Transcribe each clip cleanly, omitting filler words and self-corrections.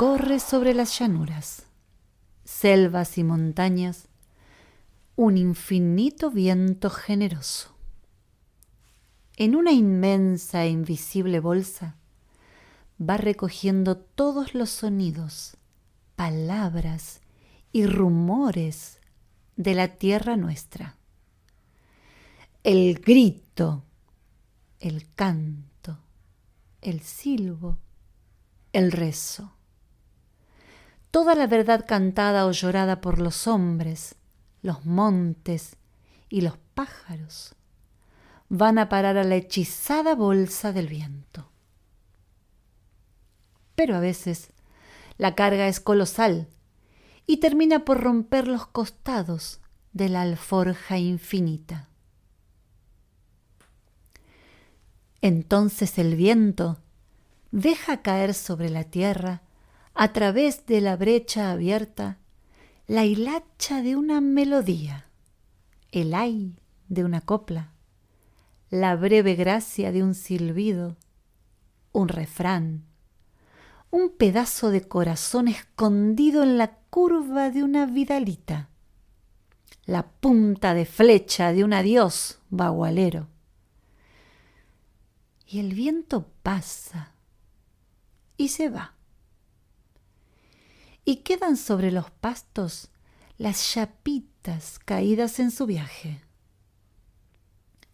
corre sobre las llanuras, selvas y montañas, un infinito viento generoso. En una inmensa e invisible bolsa va recogiendo todos los sonidos, palabras y rumores de la tierra nuestra. El grito, el canto, el silbo, el rezo. Toda la verdad cantada o llorada por los hombres, los montes y los pájaros van a parar a la hechizada bolsa del viento. Pero a veces la carga es colosal y termina por romper los costados de la alforja infinita. Entonces el viento deja caer sobre la tierra, a través de la brecha abierta, la hilacha de una melodía, el ay de una copla, la breve gracia de un silbido, un refrán, un pedazo de corazón escondido en la curva de una vidalita, la punta de flecha de un adiós bagualero. Y el viento pasa y se va. Y quedan sobre los pastos las chapitas caídas en su viaje.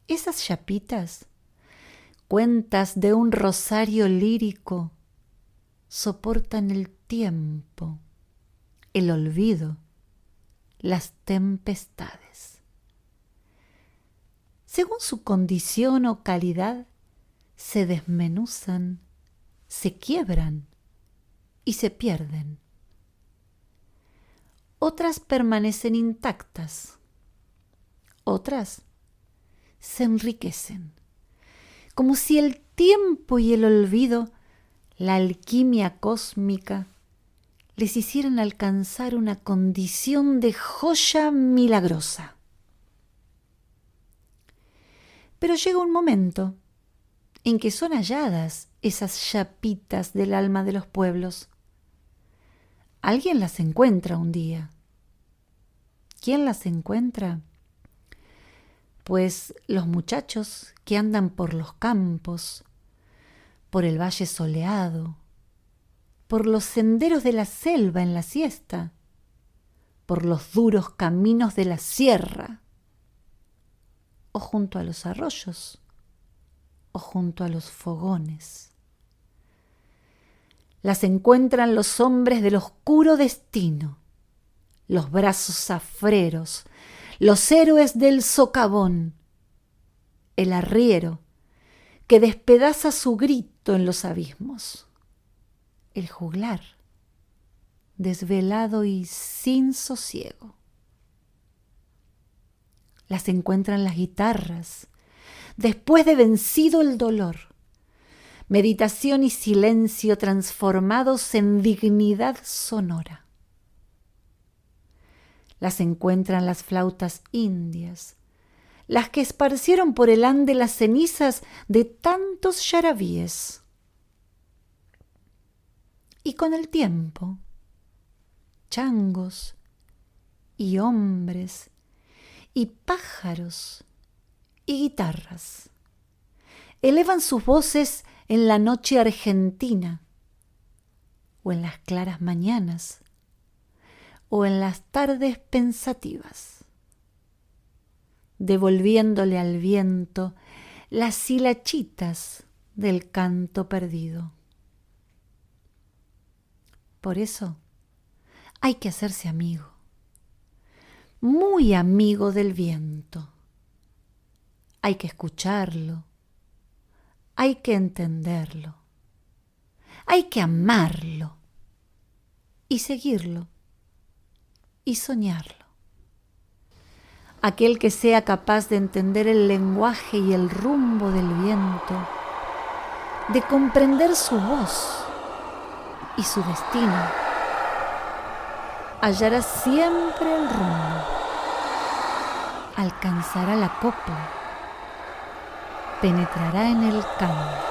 Esas chapitas, cuentas de un rosario lírico, soportan el tiempo, el olvido, las tempestades. Según su condición o calidad, se desmenuzan, se quiebran y se pierden. Otras permanecen intactas, otras se enriquecen, como si el tiempo y el olvido, la alquimia cósmica, les hicieran alcanzar una condición de joya milagrosa. Pero llega un momento en que son halladas esas chapitas del alma de los pueblos. Alguien las encuentra un día. ¿Quién las encuentra? Pues los muchachos que andan por los campos, por el valle soleado, por los senderos de la selva en la siesta, por los duros caminos de la sierra, o junto a los arroyos, o junto a los fogones. Las encuentran los hombres del oscuro destino, los brazos zafreros, los héroes del socavón, el arriero que despedaza su grito en los abismos, el juglar, desvelado y sin sosiego. Las encuentran las guitarras, después de vencido el dolor, meditación y silencio transformados en dignidad sonora. Las encuentran las flautas indias, las que esparcieron por el ande las cenizas de tantos yarabíes. Y con el tiempo, changos y hombres y pájaros y guitarras elevan sus voces en la noche argentina, o en las claras mañanas, o en las tardes pensativas, devolviéndole al viento las hilachitas del canto perdido. Por eso hay que hacerse amigo, muy amigo del viento. Hay que escucharlo, hay que entenderlo, hay que amarlo y seguirlo y soñarlo. Aquel que sea capaz de entender el lenguaje y el rumbo del viento, de comprender su voz y su destino, hallará siempre el rumbo, alcanzará la copla, penetrará en el canto.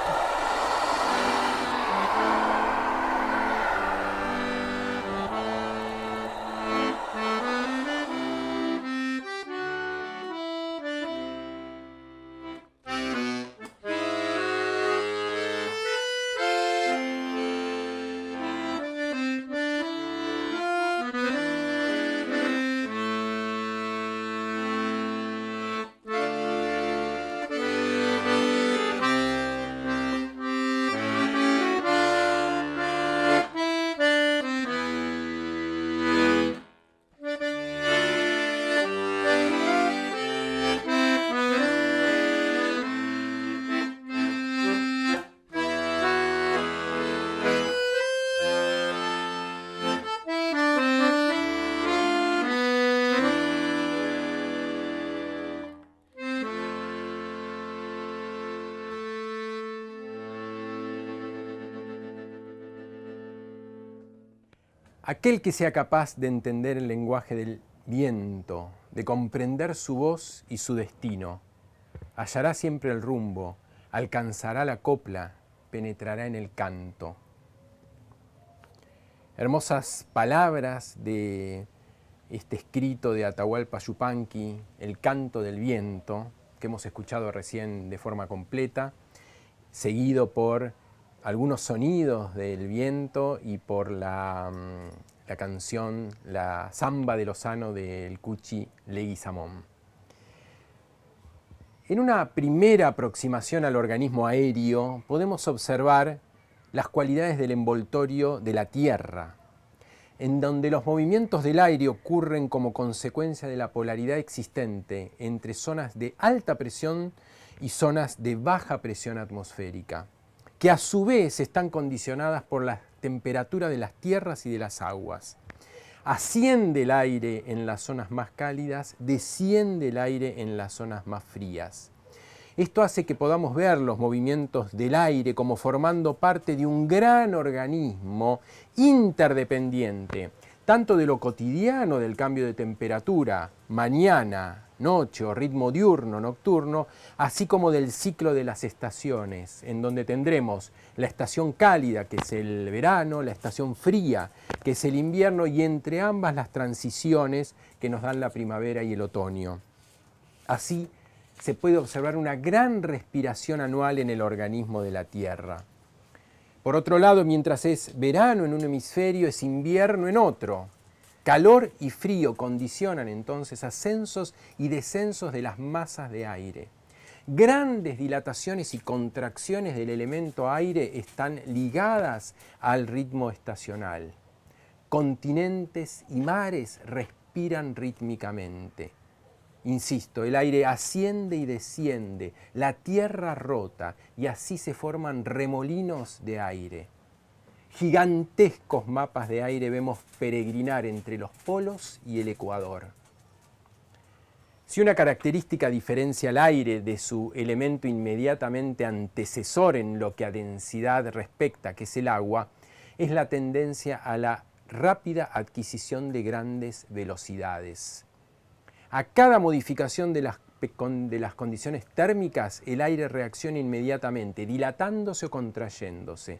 Aquel que sea capaz de entender el lenguaje del viento, de comprender su voz y su destino, hallará siempre el rumbo, alcanzará la copla, penetrará en el canto. Hermosas palabras de este escrito de Atahualpa Yupanqui, El canto del viento, que hemos escuchado recién de forma completa, seguido por algunos sonidos del viento y por la canción La Zamba de Lozano del Cuchi Leguizamón. En una primera aproximación al organismo aéreo podemos observar las cualidades del envoltorio de la Tierra, en donde los movimientos del aire ocurren como consecuencia de la polaridad existente entre zonas de alta presión y zonas de baja presión atmosférica, que a su vez están condicionadas por la temperatura de las tierras y de las aguas. Asciende el aire en las zonas más cálidas, desciende el aire en las zonas más frías. Esto hace que podamos ver los movimientos del aire como formando parte de un gran organismo interdependiente, tanto de lo cotidiano del cambio de temperatura, mañana, noche o ritmo diurno, nocturno, así como del ciclo de las estaciones, en donde tendremos la estación cálida, que es el verano, la estación fría, que es el invierno, y entre ambas las transiciones que nos dan la primavera y el otoño. Así se puede observar una gran respiración anual en el organismo de la Tierra. Por otro lado, mientras es verano en un hemisferio, es invierno en otro. Calor y frío condicionan entonces ascensos y descensos de las masas de aire. Grandes dilataciones y contracciones del elemento aire están ligadas al ritmo estacional. Continentes y mares respiran rítmicamente. Insisto, el aire asciende y desciende, la tierra rota, y así se forman remolinos de aire. Gigantescos mapas de aire vemos peregrinar entre los polos y el ecuador. Si una característica diferencia al aire de su elemento inmediatamente antecesor en lo que a densidad respecta, que es el agua, es la tendencia a la rápida adquisición de grandes velocidades. A cada modificación de las condiciones térmicas, el aire reacciona inmediatamente, dilatándose o contrayéndose.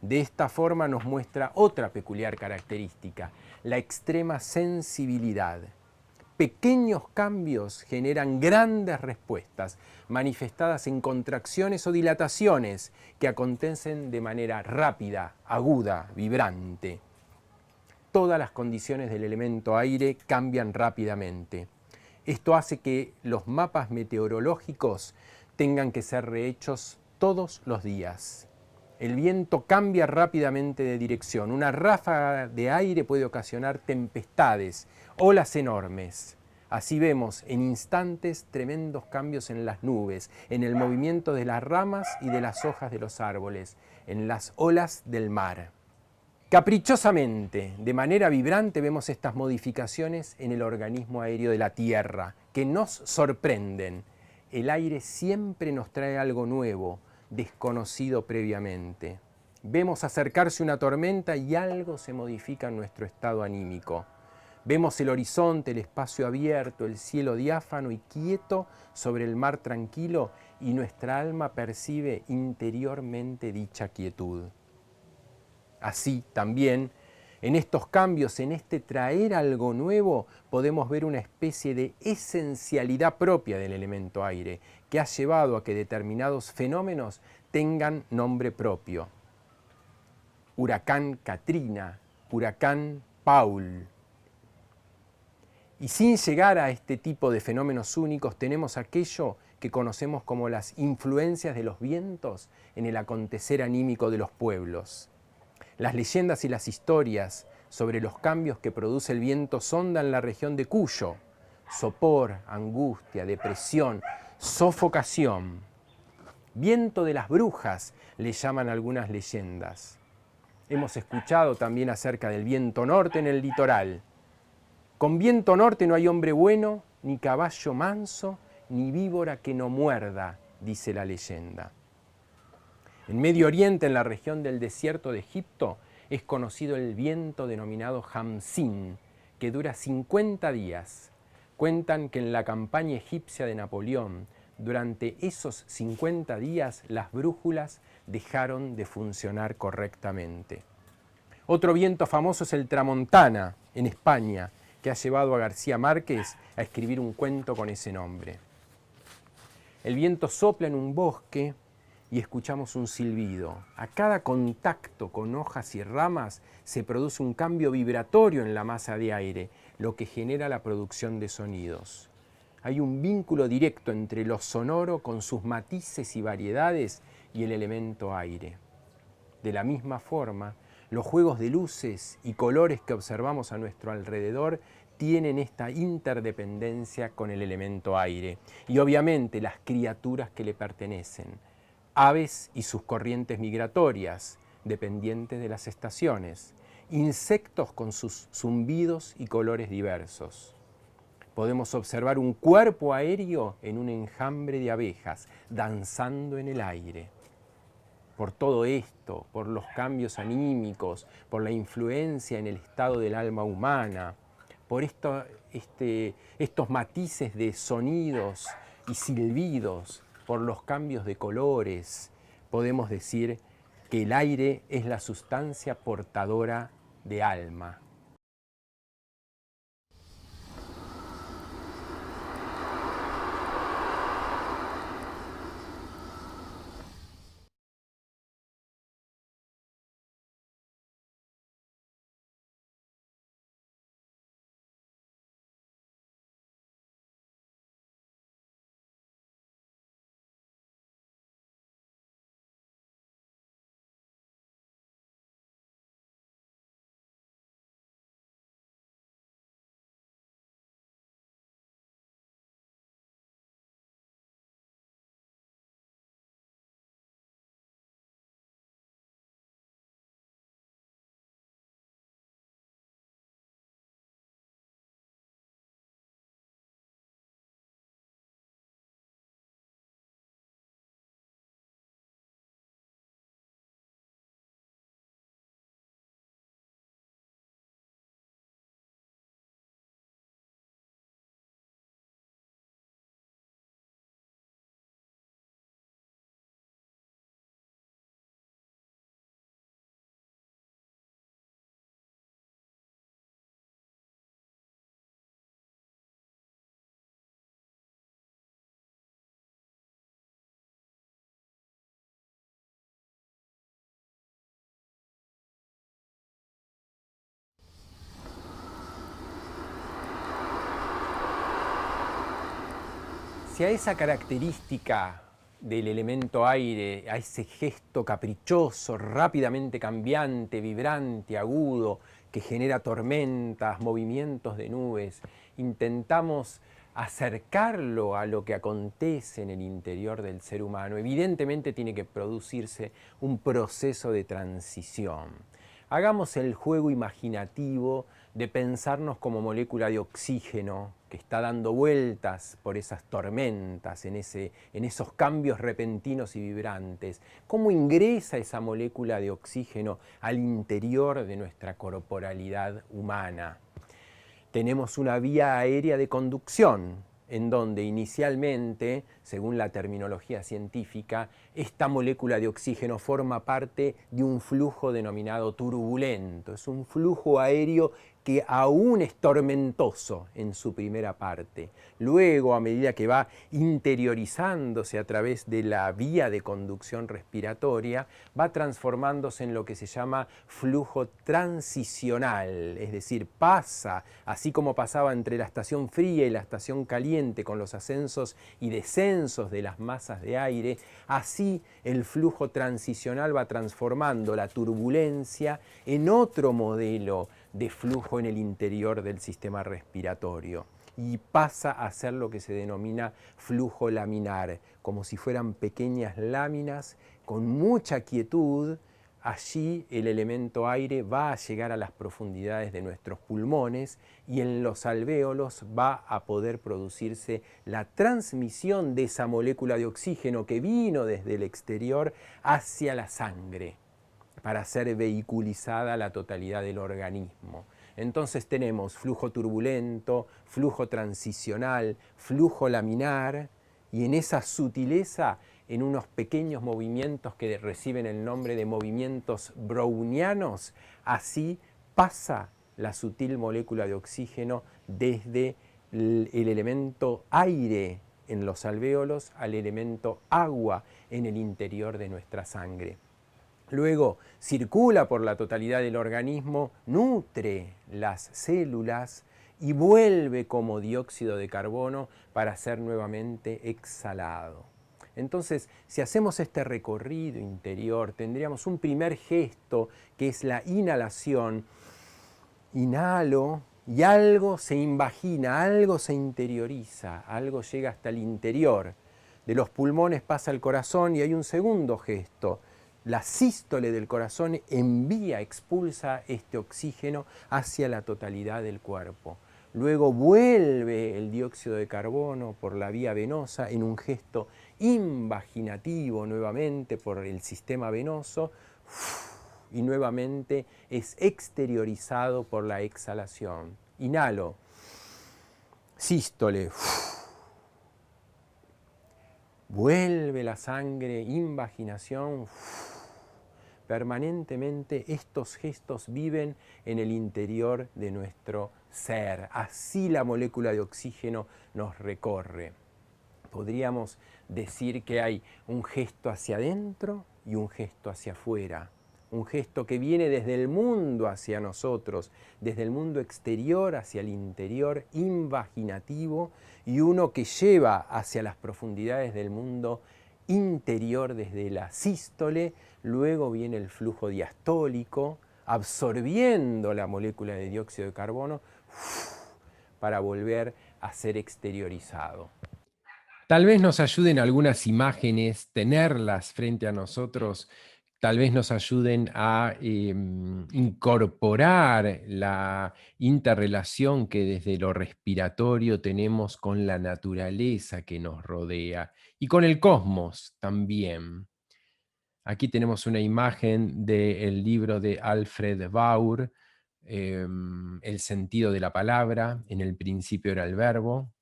De esta forma nos muestra otra peculiar característica, la extrema sensibilidad. Pequeños cambios generan grandes respuestas, manifestadas en contracciones o dilataciones que acontecen de manera rápida, aguda, vibrante. Todas las condiciones del elemento aire cambian rápidamente. Esto hace que los mapas meteorológicos tengan que ser rehechos todos los días. El viento cambia rápidamente de dirección. Una ráfaga de aire puede ocasionar tempestades, olas enormes. Así vemos en instantes tremendos cambios en las nubes, en el movimiento de las ramas y de las hojas de los árboles, en las olas del mar. Caprichosamente, de manera vibrante, vemos estas modificaciones en el organismo aéreo de la Tierra, que nos sorprenden. El aire siempre nos trae algo nuevo, desconocido previamente. Vemos acercarse una tormenta y algo se modifica en nuestro estado anímico. Vemos el horizonte, el espacio abierto, el cielo diáfano y quieto sobre el mar tranquilo, y nuestra alma percibe interiormente dicha quietud. Así también, en estos cambios, en este traer algo nuevo, podemos ver una especie de esencialidad propia del elemento aire, que ha llevado a que determinados fenómenos tengan nombre propio. Huracán Katrina, huracán Paul. Y sin llegar a este tipo de fenómenos únicos, tenemos aquello que conocemos como las influencias de los vientos en el acontecer anímico de los pueblos. Las leyendas y las historias sobre los cambios que produce el viento sondan la región de Cuyo. Sopor, angustia, depresión, sofocación. Viento de las brujas le llaman algunas leyendas. Hemos escuchado también acerca del viento norte en el litoral. Con viento norte no hay hombre bueno, ni caballo manso, ni víbora que no muerda, dice la leyenda. En Medio Oriente, en la región del desierto de Egipto, es conocido el viento denominado Hamsin, que dura 50 días. Cuentan que en la campaña egipcia de Napoleón, durante esos 50 días, las brújulas dejaron de funcionar correctamente. Otro viento famoso es el Tramontana, en España, que ha llevado a García Márquez a escribir un cuento con ese nombre. El viento sopla en un bosque y escuchamos un silbido. A cada contacto con hojas y ramas se produce un cambio vibratorio en la masa de aire, lo que genera la producción de sonidos. Hay un vínculo directo entre lo sonoro con sus matices y variedades y el elemento aire. De la misma forma, los juegos de luces y colores que observamos a nuestro alrededor tienen esta interdependencia con el elemento aire y obviamente las criaturas que le pertenecen, aves y sus corrientes migratorias, dependientes de las estaciones, insectos con sus zumbidos y colores diversos. Podemos observar un cuerpo aéreo en un enjambre de abejas, danzando en el aire. Por todo esto, por los cambios anímicos, por la influencia en el estado del alma humana, por estos matices de sonidos y silbidos, por los cambios de colores, podemos decir que el aire es la sustancia portadora de alma. Si a esa característica del elemento aire, a ese gesto caprichoso, rápidamente cambiante, vibrante, agudo, que genera tormentas, movimientos de nubes, intentamos acercarlo a lo que acontece en el interior del ser humano, evidentemente tiene que producirse un proceso de transición. Hagamos el juego imaginativo de pensarnos como molécula de oxígeno que está dando vueltas por esas tormentas, en esos cambios repentinos y vibrantes. ¿Cómo ingresa esa molécula de oxígeno al interior de nuestra corporalidad humana? Tenemos una vía aérea de conducción, en donde inicialmente, según la terminología científica, esta molécula de oxígeno forma parte de un flujo denominado turbulento. Es un flujo aéreo que aún es tormentoso en su primera parte. Luego, a medida que va interiorizándose a través de la vía de conducción respiratoria, va transformándose en lo que se llama flujo transicional, es decir, pasa, así como pasaba entre la estación fría y la estación caliente con los ascensos y descensos de las masas de aire, así el flujo transicional va transformando la turbulencia en otro modelo de flujo en el interior del sistema respiratorio y pasa a ser lo que se denomina flujo laminar, como si fueran pequeñas láminas con mucha quietud. Allí el elemento aire va a llegar a las profundidades de nuestros pulmones y en los alvéolos va a poder producirse la transmisión de esa molécula de oxígeno que vino desde el exterior hacia la sangre. para ser vehiculizada la totalidad del organismo. Entonces tenemos flujo turbulento, flujo transicional, flujo laminar, y en esa sutileza, en unos pequeños movimientos que reciben el nombre de movimientos brownianos, así pasa la sutil molécula de oxígeno desde el elemento aire en los alvéolos al elemento agua en el interior de nuestra sangre. Luego circula por la totalidad del organismo, nutre las células y vuelve como dióxido de carbono para ser nuevamente exhalado. Entonces, si hacemos este recorrido interior, tendríamos un primer gesto que es la inhalación. Inhalo y algo se invagina, algo se interioriza, algo llega hasta el interior. De los pulmones pasa al corazón y hay un segundo gesto. La sístole del corazón envía, expulsa este oxígeno hacia la totalidad del cuerpo. Luego vuelve el dióxido de carbono por la vía venosa en un gesto invaginativo nuevamente por el sistema venoso y nuevamente es exteriorizado por la exhalación. Inhalo, sístole, vuelve la sangre, invaginación. Permanentemente estos gestos viven en el interior de nuestro ser. Así la molécula de oxígeno nos recorre. Podríamos decir que hay un gesto hacia adentro y un gesto hacia afuera. Un gesto que viene desde el mundo hacia nosotros, desde el mundo exterior hacia el interior, invaginativo, y uno que lleva hacia las profundidades del mundo interior desde la sístole. Luego viene el flujo diastólico, absorbiendo la molécula de dióxido de carbono para volver a ser exteriorizado. Tal vez nos ayuden algunas imágenes, tenerlas frente a nosotros, tal vez nos ayuden a incorporar la interrelación que desde lo respiratorio tenemos con la naturaleza que nos rodea y con el cosmos también. Aquí tenemos una imagen del libro de Alfred Baur, El sentido de la palabra, en el principio era el verbo,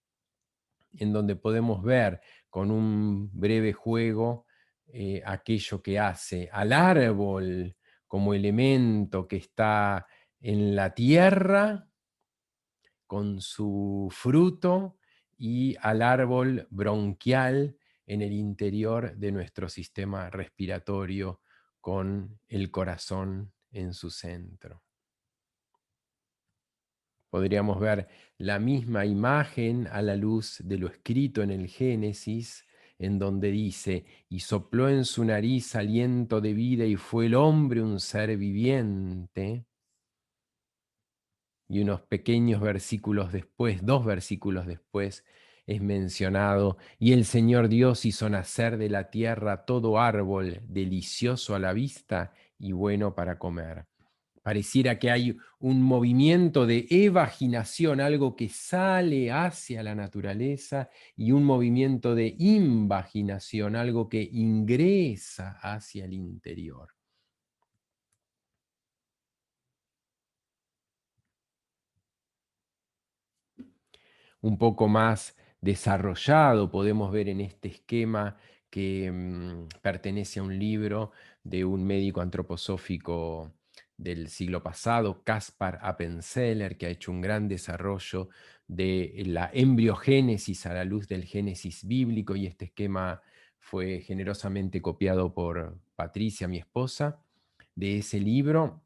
en donde podemos ver con un breve juego aquello que hace al árbol como elemento que está en la tierra con su fruto y al árbol bronquial en el interior de nuestro sistema respiratorio con el corazón en su centro. Podríamos ver la misma imagen a la luz de lo escrito en el Génesis, en donde dice, y sopló en su nariz aliento de vida y fue el hombre un ser viviente. Y unos pequeños versículos después, 2 versículos después, es mencionado, y el Señor Dios hizo nacer de la tierra todo árbol delicioso a la vista y bueno para comer. Pareciera que hay un movimiento de evaginación, algo que sale hacia la naturaleza, y un movimiento de invaginación, algo que ingresa hacia el interior. Un poco más desarrollado podemos ver en este esquema que pertenece a un libro de un médico antroposófico del siglo pasado, Caspar Appenzeller, que ha hecho un gran desarrollo de la embriogénesis a la luz del génesis bíblico, y este esquema fue generosamente copiado por Patricia, mi esposa, de ese libro.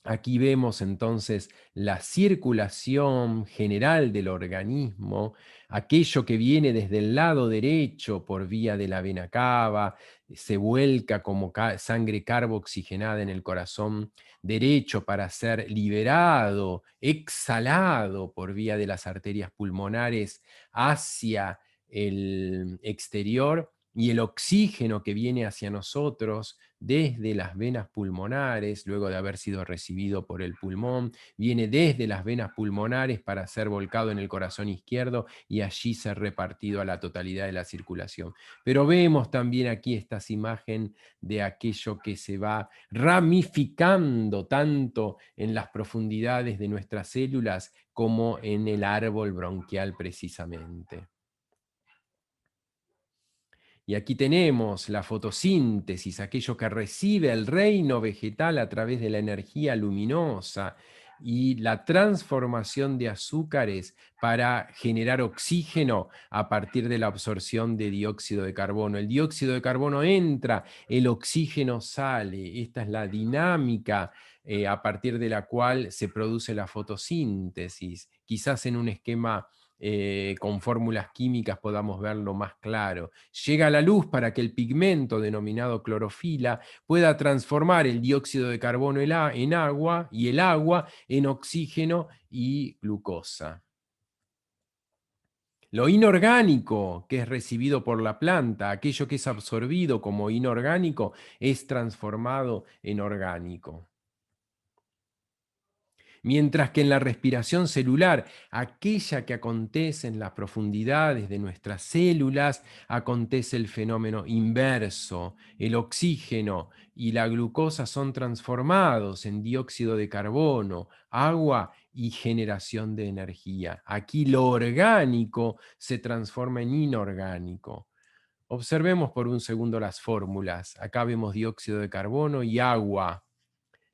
Aquí vemos entonces la circulación general del organismo, aquello que viene desde el lado derecho por vía de la vena cava, se vuelca como sangre carboxigenada en el corazón derecho para ser liberado, exhalado por vía de las arterias pulmonares hacia el exterior, y el oxígeno que viene hacia nosotros desde las venas pulmonares, luego de haber sido recibido por el pulmón, viene desde las venas pulmonares para ser volcado en el corazón izquierdo y allí ser repartido a la totalidad de la circulación. Pero vemos también aquí estas imágenes de aquello que se va ramificando tanto en las profundidades de nuestras células como en el árbol bronquial precisamente. Y aquí tenemos la fotosíntesis, aquello que recibe el reino vegetal a través de la energía luminosa y la transformación de azúcares para generar oxígeno a partir de la absorción de dióxido de carbono. El dióxido de carbono entra, el oxígeno sale. Esta es la dinámica a partir de la cual se produce la fotosíntesis. Quizás en un esquema con fórmulas químicas podamos verlo más claro. Llega la luz para que el pigmento denominado clorofila pueda transformar el dióxido de carbono en agua y el agua en oxígeno y glucosa. Lo inorgánico que es recibido por la planta, aquello que es absorbido como inorgánico, es transformado en orgánico. Mientras que en la respiración celular, aquella que acontece en las profundidades de nuestras células, acontece el fenómeno inverso. El oxígeno y la glucosa son transformados en dióxido de carbono, agua y generación de energía. Aquí lo orgánico se transforma en inorgánico. Observemos por un segundo las fórmulas. Acá vemos dióxido de carbono y agua.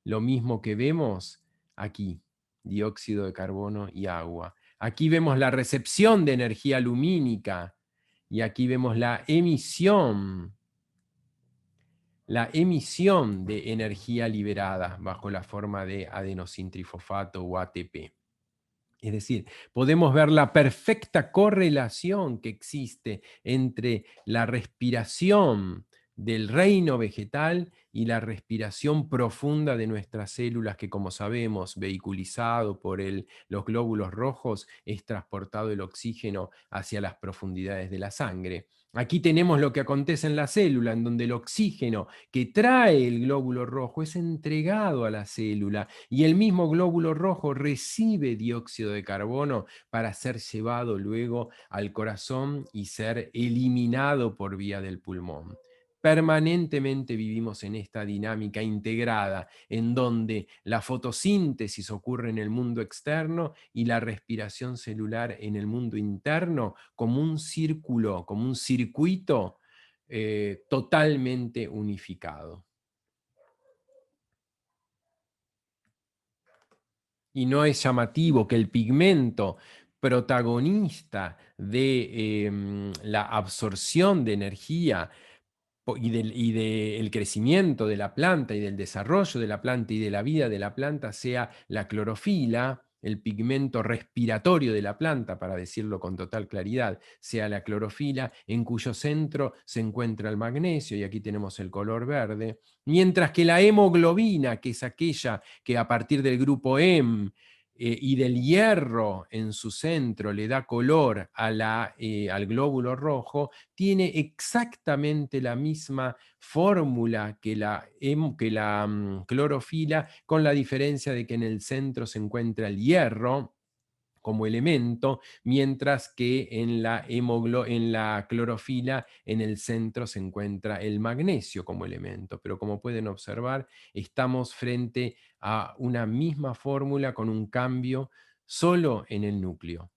Lo mismo que vemos aquí, dióxido de carbono y agua. Aquí vemos la recepción de energía lumínica y aquí vemos la emisión de energía liberada bajo la forma de adenosintrifosfato o ATP. Es decir, podemos ver la perfecta correlación que existe entre la respiración del reino vegetal y la respiración profunda de nuestras células que, como sabemos, vehiculizado por los glóbulos rojos, es transportado el oxígeno hacia las profundidades de la sangre. Aquí tenemos lo que acontece en la célula, en donde el oxígeno que trae el glóbulo rojo es entregado a la célula y el mismo glóbulo rojo recibe dióxido de carbono para ser llevado luego al corazón y ser eliminado por vía del pulmón. Permanentemente vivimos en esta dinámica integrada, en donde la fotosíntesis ocurre en el mundo externo y la respiración celular en el mundo interno, como un círculo, como un circuito totalmente unificado. Y no es llamativo que el pigmento protagonista de la absorción de energía y del crecimiento de la planta y del desarrollo de la planta y de la vida de la planta sea la clorofila, el pigmento respiratorio de la planta, para decirlo con total claridad, sea la clorofila, en cuyo centro se encuentra el magnesio, y aquí tenemos el color verde, mientras que la hemoglobina, que es aquella que a partir del grupo Hem y del hierro en su centro le da color al glóbulo rojo, tiene exactamente la misma fórmula que la clorofila, con la diferencia de que en el centro se encuentra el hierro como elemento, mientras que en la clorofila en el centro se encuentra el magnesio como elemento. Pero como pueden observar, estamos frente a una misma fórmula con un cambio solo en el núcleo.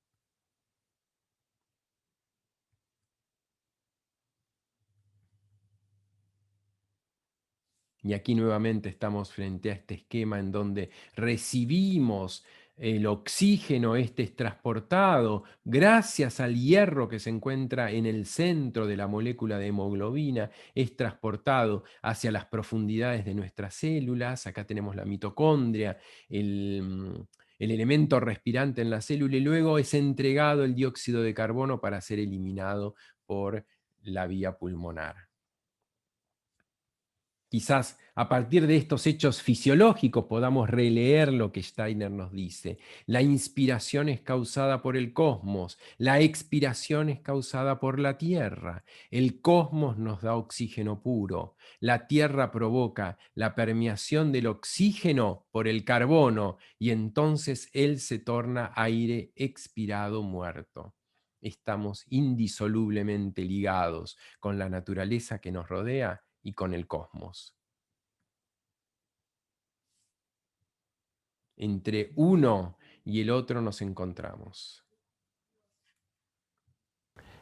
Y aquí nuevamente estamos frente a este esquema en donde recibimos el oxígeno, este es transportado gracias al hierro que se encuentra en el centro de la molécula de hemoglobina, es transportado hacia las profundidades de nuestras células. Acá tenemos la mitocondria, el elemento respirante en la célula, y luego es entregado el dióxido de carbono para ser eliminado por la vía pulmonar. Quizás a partir de estos hechos fisiológicos podamos releer lo que Steiner nos dice. La inspiración es causada por el cosmos, la expiración es causada por la Tierra. El cosmos nos da oxígeno puro, la Tierra provoca la permeación del oxígeno por el carbono y entonces él se torna aire expirado muerto. Estamos indisolublemente ligados con la naturaleza que nos rodea y con el cosmos. Entre uno y el otro nos encontramos.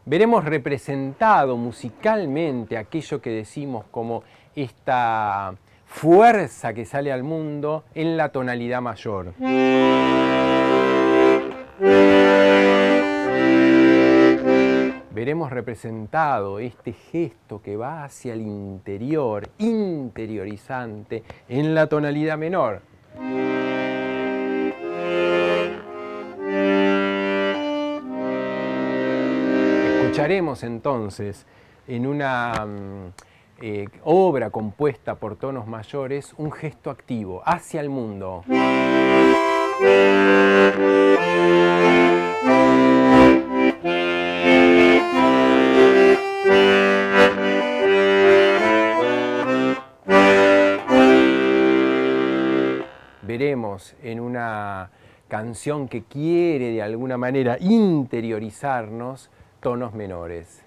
Veremos representado musicalmente aquello que decimos como esta fuerza que sale al mundo en la tonalidad mayor. Veremos representado este gesto que va hacia el interior, interiorizante, en la tonalidad menor. Escucharemos entonces en una obra compuesta por tonos mayores un gesto activo hacia el mundo. Veremos en una canción que quiere de alguna manera interiorizarnos tonos menores.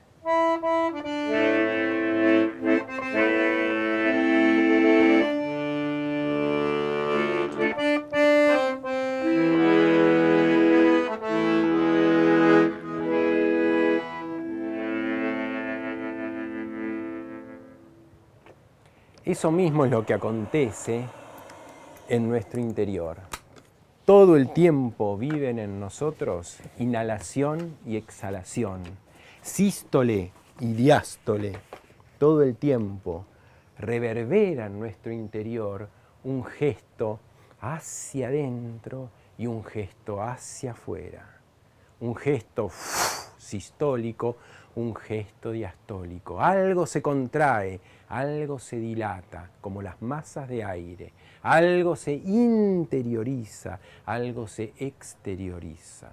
Eso mismo es lo que acontece en nuestro interior. Todo el tiempo viven en nosotros inhalación y exhalación, sístole y diástole. Todo el tiempo reverbera en nuestro interior un gesto hacia adentro y un gesto hacia afuera. Un gesto sistólico, un gesto diastólico. Algo se contrae, algo se dilata, como las masas de aire. Algo se interioriza, algo se exterioriza.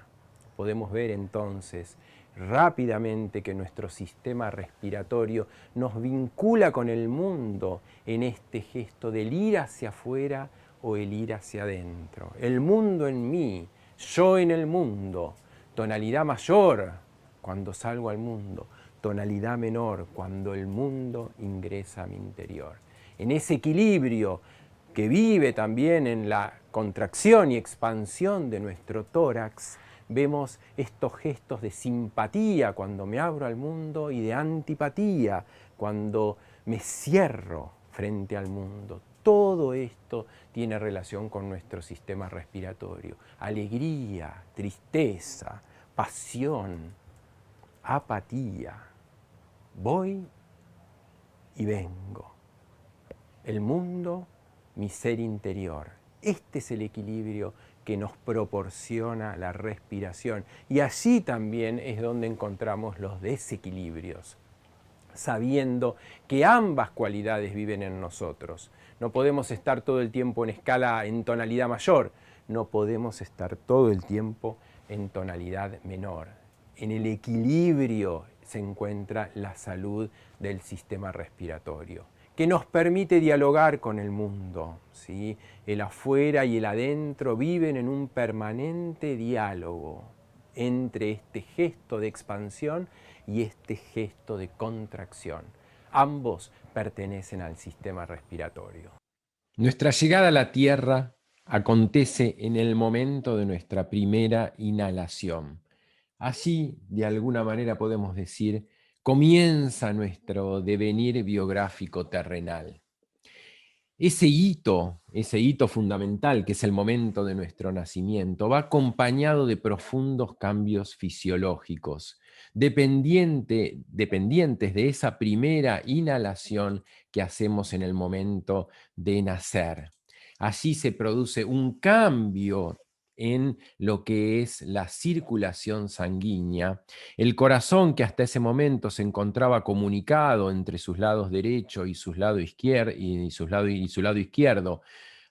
Podemos ver entonces rápidamente que nuestro sistema respiratorio nos vincula con el mundo en este gesto del ir hacia afuera o el ir hacia adentro. El mundo en mí, yo en el mundo. Tonalidad mayor cuando salgo al mundo, tonalidad menor cuando el mundo ingresa a mi interior. En ese equilibrio que vive también en la contracción y expansión de nuestro tórax, vemos estos gestos de simpatía cuando me abro al mundo y de antipatía cuando me cierro frente al mundo. Todo esto tiene relación con nuestro sistema respiratorio. Alegría, tristeza, pasión, apatía. Voy y vengo. El mundo, mi ser interior. Este es el equilibrio que nos proporciona la respiración. Y allí también es donde encontramos los desequilibrios, sabiendo que ambas cualidades viven en nosotros. No podemos estar todo el tiempo en tonalidad mayor, no podemos estar todo el tiempo en tonalidad menor. En el equilibrio se encuentra la salud del sistema respiratorio, que nos permite dialogar con el mundo, ¿sí? El afuera y el adentro viven en un permanente diálogo entre este gesto de expansión y este gesto de contracción. Ambos pertenecen al sistema respiratorio. Nuestra llegada a la Tierra acontece en el momento de nuestra primera inhalación. Así, de alguna manera podemos decir, comienza nuestro devenir biográfico terrenal. Ese hito fundamental, que es el momento de nuestro nacimiento, va acompañado de profundos cambios fisiológicos, dependientes de esa primera inhalación que hacemos en el momento de nacer. Allí se produce un cambio en lo que es la circulación sanguínea. El corazón, que hasta ese momento se encontraba comunicado entre sus lados derecho y su lado izquierdo,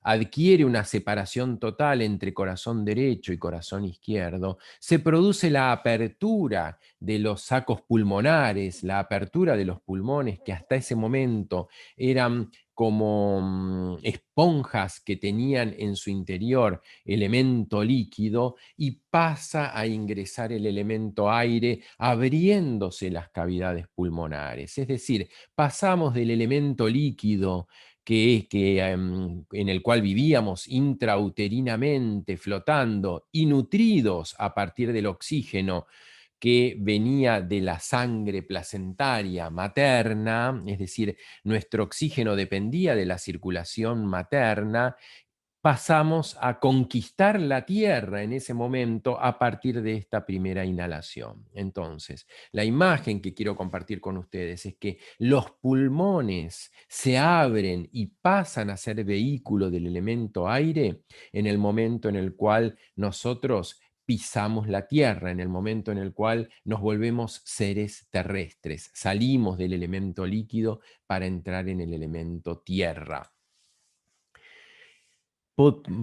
adquiere una separación total entre corazón derecho y corazón izquierdo. Se produce la apertura de los sacos pulmonares, la apertura de los pulmones, que hasta ese momento eran como esponjas que tenían en su interior elemento líquido, y pasa a ingresar el elemento aire abriéndose las cavidades pulmonares. Es decir, pasamos del elemento líquido en el cual vivíamos intrauterinamente flotando y nutridos a partir del oxígeno que venía de la sangre placentaria materna, es decir, nuestro oxígeno dependía de la circulación materna. Pasamos a conquistar la tierra en ese momento a partir de esta primera inhalación. Entonces, la imagen que quiero compartir con ustedes es que los pulmones se abren y pasan a ser vehículo del elemento aire en el momento en el cual nosotros pisamos la tierra, en el momento en el cual nos volvemos seres terrestres, salimos del elemento líquido para entrar en el elemento tierra.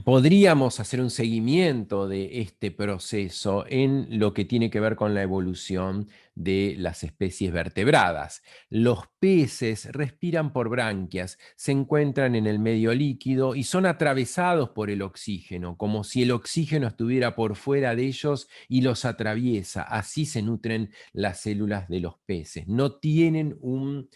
Podríamos hacer un seguimiento de este proceso en lo que tiene que ver con la evolución de las especies vertebradas. Los peces respiran por branquias, se encuentran en el medio líquido y son atravesados por el oxígeno, como si el oxígeno estuviera por fuera de ellos y los atraviesa. Así se nutren las células de los peces. No tienen un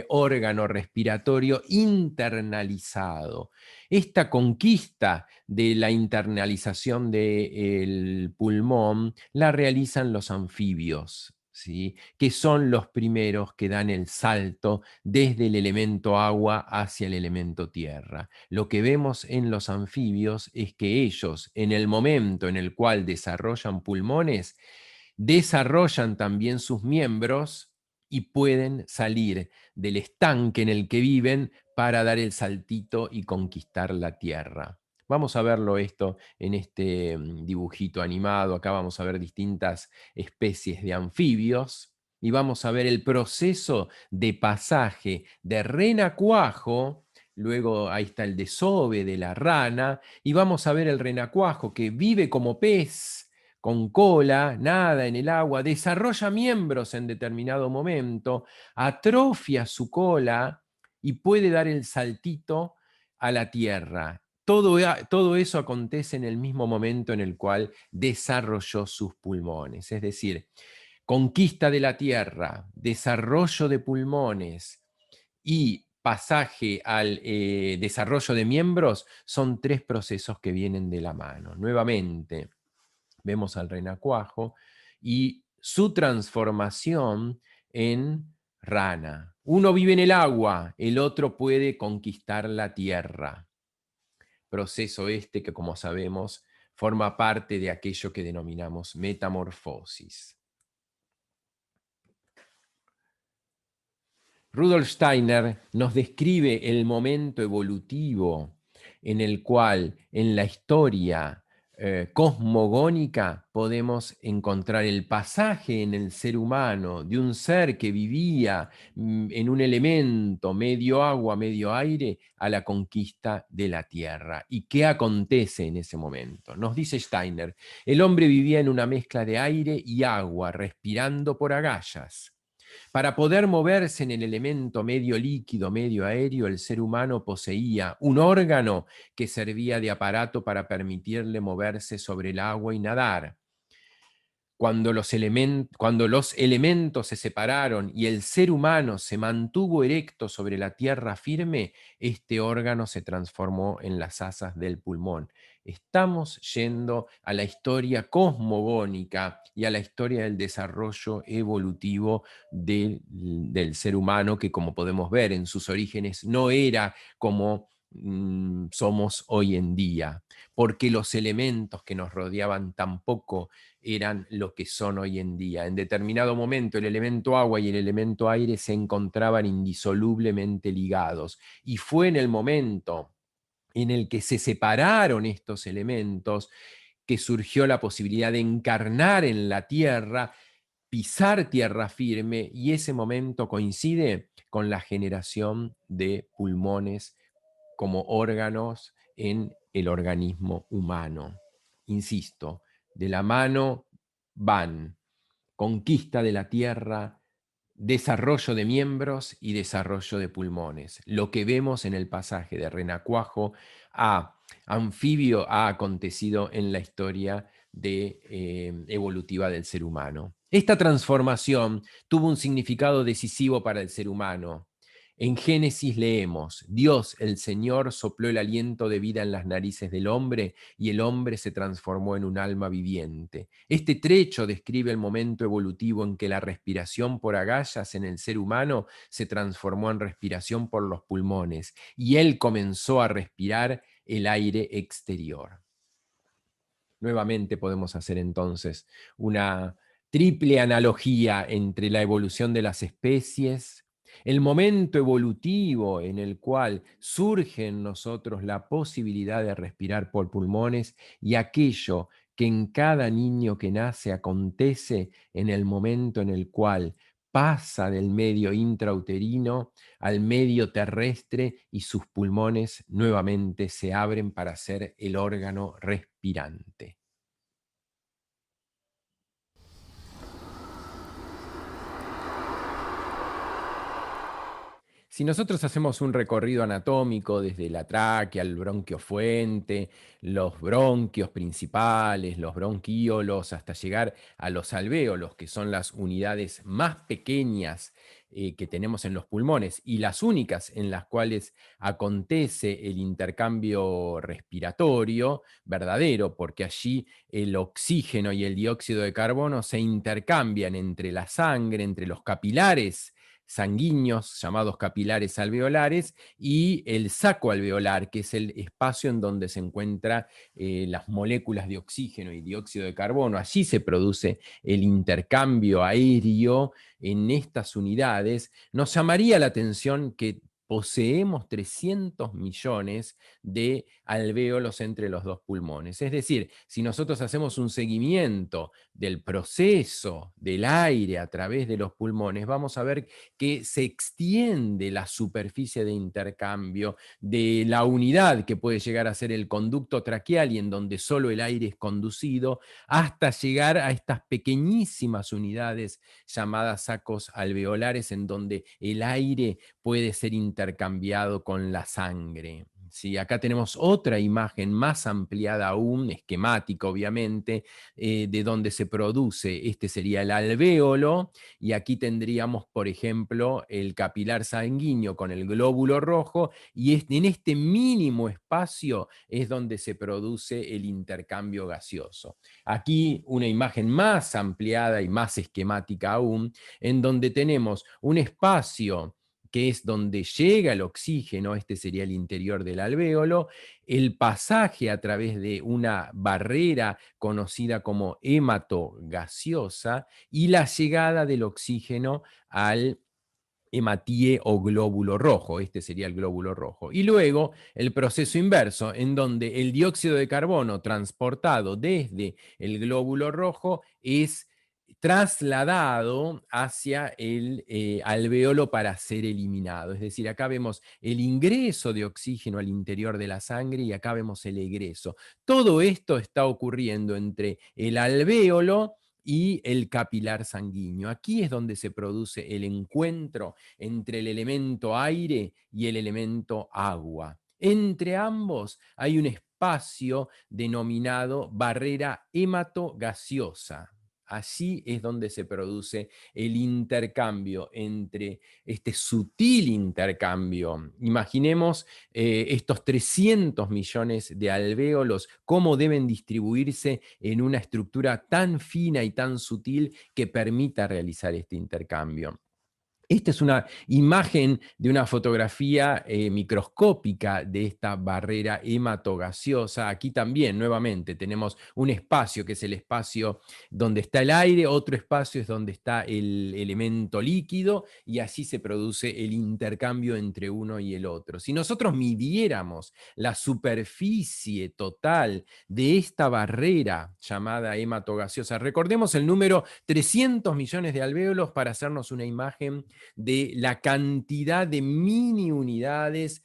órgano respiratorio internalizado. Esta conquista de la internalización del pulmón la realizan los anfibios, ¿sí? Que son los primeros que dan el salto desde el elemento agua hacia el elemento tierra. Lo que vemos en los anfibios es que ellos, en el momento en el cual desarrollan pulmones, desarrollan también sus miembros y pueden salir del estanque en el que viven para dar el saltito y conquistar la tierra. Vamos a verlo esto en este dibujito animado. Acá vamos a ver distintas especies de anfibios y vamos a ver el proceso de pasaje de renacuajo. Luego ahí está el desove de la rana y vamos a ver el renacuajo que vive como pez, con cola, nada en el agua, desarrolla miembros en determinado momento, atrofia su cola y puede dar el saltito a la tierra. Todo eso acontece en el mismo momento en el cual desarrolló sus pulmones. Es decir, conquista de la tierra, desarrollo de pulmones y pasaje al desarrollo de miembros son tres procesos que vienen de la mano. Nuevamente, vemos al renacuajo y su transformación en rana. Uno vive en el agua, el otro puede conquistar la tierra. Proceso este que, como sabemos, forma parte de aquello que denominamos metamorfosis. Rudolf Steiner nos describe el momento evolutivo en el cual en la historia cosmogónica podemos encontrar el pasaje en el ser humano de un ser que vivía en un elemento medio agua, medio aire, a la conquista de la tierra. ¿Y qué acontece en ese momento? Nos dice Steiner, el hombre vivía en una mezcla de aire y agua, respirando por agallas. Para poder moverse en el elemento medio líquido, medio aéreo, el ser humano poseía un órgano que servía de aparato para permitirle moverse sobre el agua y nadar. Cuando los elementos se separaron y el ser humano se mantuvo erecto sobre la tierra firme, este órgano se transformó en las asas del pulmón. Estamos yendo a la historia cosmogónica y a la historia del desarrollo evolutivo del ser humano, que, como podemos ver en sus orígenes, no era como somos hoy en día, porque los elementos que nos rodeaban tampoco eran lo que son hoy en día. En determinado momento el elemento agua y el elemento aire se encontraban indisolublemente ligados, y fue en el momento en el que se separaron estos elementos que surgió la posibilidad de encarnar en la tierra, pisar tierra firme, y ese momento coincide con la generación de pulmones como órganos en el organismo humano. Insisto, de la mano van conquista de la tierra, desarrollo de miembros y desarrollo de pulmones. Lo que vemos en el pasaje de renacuajo a anfibio ha acontecido en la historia evolutiva del ser humano. Esta transformación tuvo un significado decisivo para el ser humano. En Génesis leemos: Dios, el Señor, sopló el aliento de vida en las narices del hombre y el hombre se transformó en un alma viviente. Este trecho describe el momento evolutivo en que la respiración por agallas en el ser humano se transformó en respiración por los pulmones y él comenzó a respirar el aire exterior. Nuevamente podemos hacer entonces una triple analogía entre la evolución de las especies, el momento evolutivo en el cual surge en nosotros la posibilidad de respirar por pulmones, y aquello que en cada niño que nace acontece en el momento en el cual pasa del medio intrauterino al medio terrestre y sus pulmones nuevamente se abren para ser el órgano respirante. Si nosotros hacemos un recorrido anatómico desde la tráquea, el bronquio fuente, los bronquios principales, los bronquíolos, hasta llegar a los alvéolos, que son las unidades más pequeñas que tenemos en los pulmones y las únicas en las cuales acontece el intercambio respiratorio verdadero, porque allí el oxígeno y el dióxido de carbono se intercambian entre la sangre, entre los capilares sanguíneos llamados capilares alveolares y el saco alveolar, que es el espacio en donde se encuentran las moléculas de oxígeno y dióxido de carbono. Allí se produce el intercambio aéreo en estas unidades. Nos llamaría la atención que poseemos 300 millones de alvéolos entre los dos pulmones. Es decir, si nosotros hacemos un seguimiento del proceso del aire a través de los pulmones, vamos a ver que se extiende la superficie de intercambio de la unidad que puede llegar a ser el conducto traqueal y en donde solo el aire es conducido, hasta llegar a estas pequeñísimas unidades llamadas sacos alveolares en donde el aire puede ser intercambiado con la sangre. Sí, acá tenemos otra imagen más ampliada aún, esquemática obviamente, de donde se produce, este sería el alvéolo, y aquí tendríamos, por ejemplo, el capilar sanguíneo con el glóbulo rojo, y en este mínimo espacio es donde se produce el intercambio gaseoso. Aquí una imagen más ampliada y más esquemática aún, en donde tenemos un espacio que es donde llega el oxígeno, este sería el interior del alvéolo, el pasaje a través de una barrera conocida como hematogaseosa y la llegada del oxígeno al hematíe o glóbulo rojo, este sería el glóbulo rojo. Y luego el proceso inverso, en donde el dióxido de carbono transportado desde el glóbulo rojo es trasladado hacia el alvéolo para ser eliminado. Es decir, acá vemos el ingreso de oxígeno al interior de la sangre y acá vemos el egreso. Todo esto está ocurriendo entre el alvéolo y el capilar sanguíneo. Aquí es donde se produce el encuentro entre el elemento aire y el elemento agua. Entre ambos hay un espacio denominado barrera hematogaseosa. Allí es donde se produce el intercambio entre este sutil intercambio. Imaginemos estos 300 millones de alvéolos, cómo deben distribuirse en una estructura tan fina y tan sutil que permita realizar este intercambio. Esta es una imagen de una fotografía microscópica de esta barrera hematogaseosa. Aquí también, nuevamente, tenemos un espacio que es el espacio donde está el aire, otro espacio es donde está el elemento líquido, y así se produce el intercambio entre uno y el otro. Si nosotros midiéramos la superficie total de esta barrera llamada hematogaseosa, recordemos el número 300 millones de alvéolos para hacernos una imagen de la cantidad de mini unidades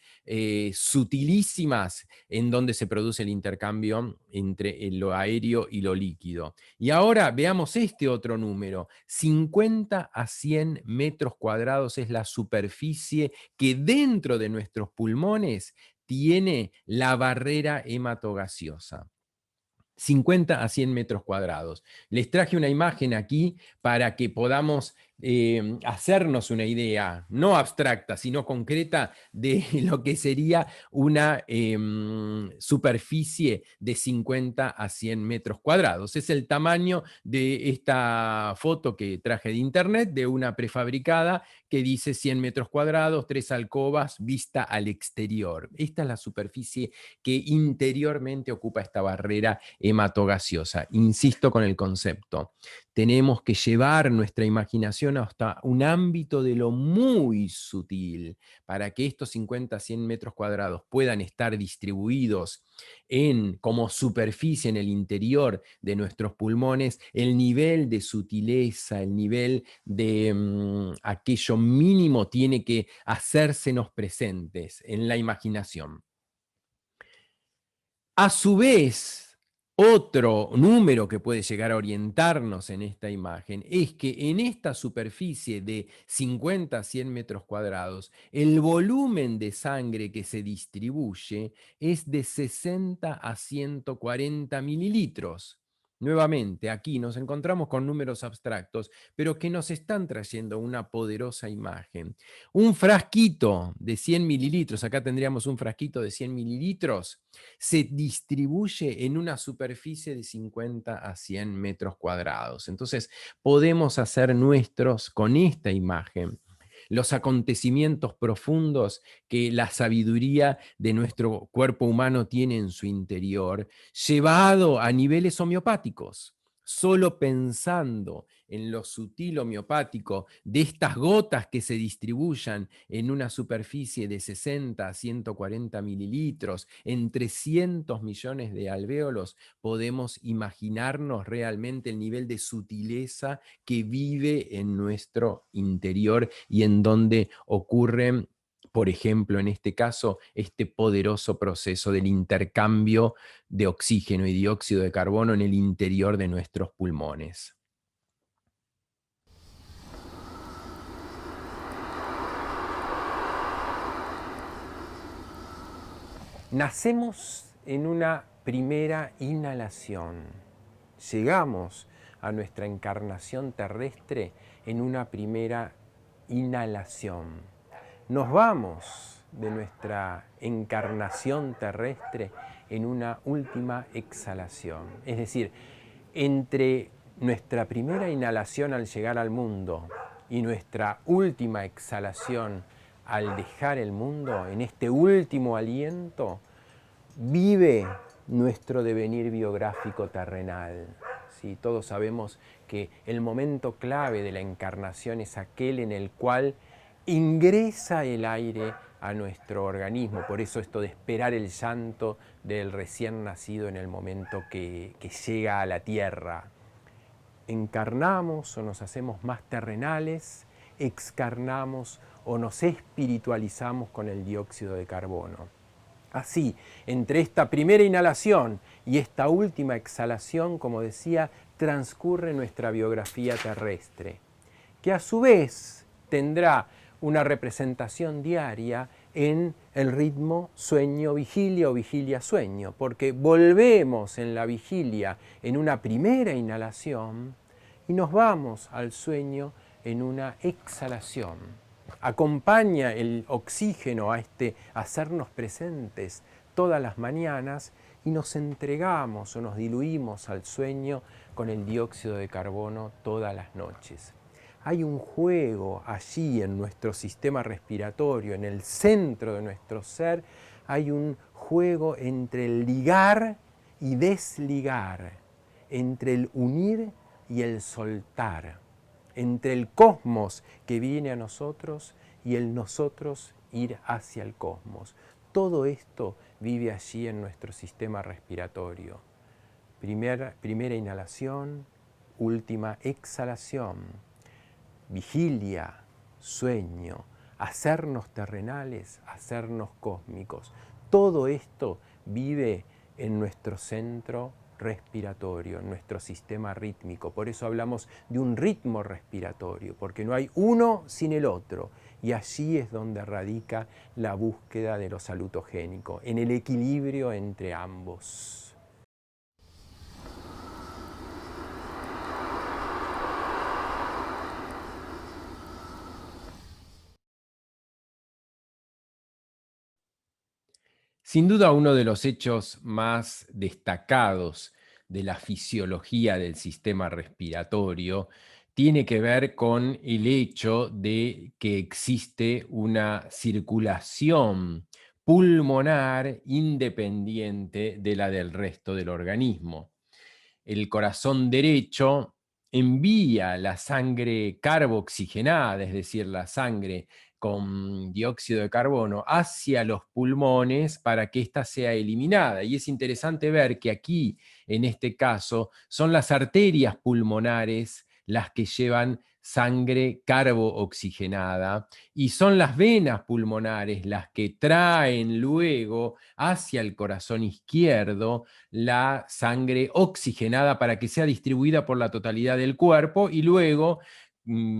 sutilísimas en donde se produce el intercambio entre lo aéreo y lo líquido. Y ahora veamos este otro número, 50 a 100 metros cuadrados es la superficie que dentro de nuestros pulmones tiene la barrera hematogaseosa. 50 a 100 metros cuadrados. Les traje una imagen aquí para que podamos hacernos una idea, no abstracta, sino concreta, de lo que sería una superficie de 50 a 100 metros cuadrados. Es el tamaño de esta foto que traje de internet, de una prefabricada que dice 100 metros cuadrados, 3 alcobas, vista al exterior. Esta es la superficie que interiormente ocupa esta barrera hematogaseosa. Insisto con el concepto. Tenemos que llevar nuestra imaginación hasta un ámbito de lo muy sutil para que estos 50 a 100 metros cuadrados puedan estar distribuidos como superficie en el interior de nuestros pulmones. El nivel de sutileza, el nivel de aquello mínimo tiene que hacérsenos presentes en la imaginación. A su vez, otro número que puede llegar a orientarnos en esta imagen es que en esta superficie de 50 a 100 metros cuadrados, el volumen de sangre que se distribuye es de 60 a 140 mililitros. Nuevamente, aquí nos encontramos con números abstractos, pero que nos están trayendo una poderosa imagen. Un frasquito de 100 mililitros, acá tendríamos un frasquito de 100 mililitros, se distribuye en una superficie de 50 a 100 metros cuadrados. Entonces, podemos hacer nuestros, con esta imagen, los acontecimientos profundos que la sabiduría de nuestro cuerpo humano tiene en su interior, llevado a niveles homeopáticos. Solo pensando en lo sutil homeopático de estas gotas que se distribuyan en una superficie de 60 a 140 mililitros, en 300 millones de alvéolos, podemos imaginarnos realmente el nivel de sutileza que vive en nuestro interior y en donde ocurren, por ejemplo, en este caso, este poderoso proceso del intercambio de oxígeno y dióxido de carbono en el interior de nuestros pulmones. Nacemos en una primera inhalación. Llegamos a nuestra encarnación terrestre en una primera inhalación. Nos vamos de nuestra encarnación terrestre en una última exhalación. Es decir, entre nuestra primera inhalación al llegar al mundo y nuestra última exhalación al dejar el mundo, en este último aliento, vive nuestro devenir biográfico terrenal. ¿Sí? Todos sabemos que el momento clave de la encarnación es aquel en el cual ingresa el aire a nuestro organismo. Por eso esto de esperar el llanto del recién nacido en el momento que llega a la tierra. Encarnamos o nos hacemos más terrenales, excarnamos o nos espiritualizamos con el dióxido de carbono. Así, entre esta primera inhalación y esta última exhalación, como decía, transcurre nuestra biografía terrestre, que a su vez tendrá una representación diaria en el ritmo sueño-vigilia o vigilia-sueño, porque volvemos en la vigilia en una primera inhalación y nos vamos al sueño en una exhalación. Acompaña el oxígeno a este hacernos presentes todas las mañanas y nos entregamos o nos diluimos al sueño con el dióxido de carbono todas las noches. Hay un juego allí en nuestro sistema respiratorio, en el centro de nuestro ser, hay un juego entre el ligar y desligar, entre el unir y el soltar, entre el cosmos que viene a nosotros y el nosotros ir hacia el cosmos. Todo esto vive allí en nuestro sistema respiratorio. Primera inhalación, última exhalación, vigilia, sueño, hacernos terrenales, hacernos cósmicos. Todo esto vive en nuestro centro respiratorio, en nuestro sistema rítmico. Por eso hablamos de un ritmo respiratorio, porque no hay uno sin el otro. Y allí es donde radica la búsqueda de lo salutogénico, en el equilibrio entre ambos. Sin duda, uno de los hechos más destacados de la fisiología del sistema respiratorio tiene que ver con el hecho de que existe una circulación pulmonar independiente de la del resto del organismo. El corazón derecho envía la sangre carbooxigenada, es decir, la sangre con dióxido de carbono, hacia los pulmones para que ésta sea eliminada. Y es interesante ver que aquí, en este caso, son las arterias pulmonares las que llevan sangre carbooxigenada y son las venas pulmonares las que traen luego hacia el corazón izquierdo la sangre oxigenada para que sea distribuida por la totalidad del cuerpo y luego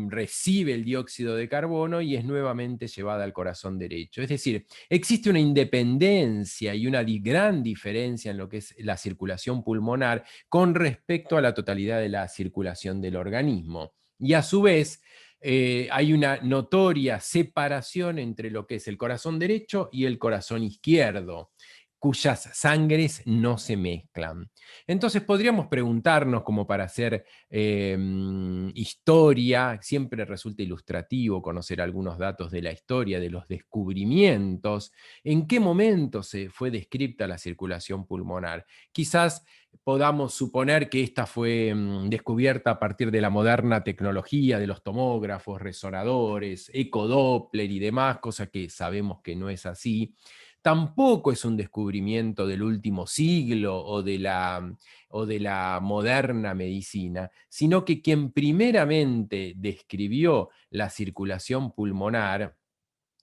recibe el dióxido de carbono y es nuevamente llevada al corazón derecho. Es decir, existe una independencia y una gran diferencia en lo que es la circulación pulmonar con respecto a la totalidad de la circulación del organismo. Y a su vez, hay una notoria separación entre lo que es el corazón derecho y el corazón izquierdo, cuyas sangres no se mezclan. Entonces podríamos preguntarnos, como para hacer historia, siempre resulta ilustrativo conocer algunos datos de la historia, de los descubrimientos, en qué momento se fue descrita la circulación pulmonar. Quizás podamos suponer que esta fue descubierta a partir de la moderna tecnología de los tomógrafos, resonadores, ecodoppler y demás, cosa que sabemos que no es así. Tampoco es un descubrimiento del último siglo o de la moderna medicina, sino que quien primeramente describió la circulación pulmonar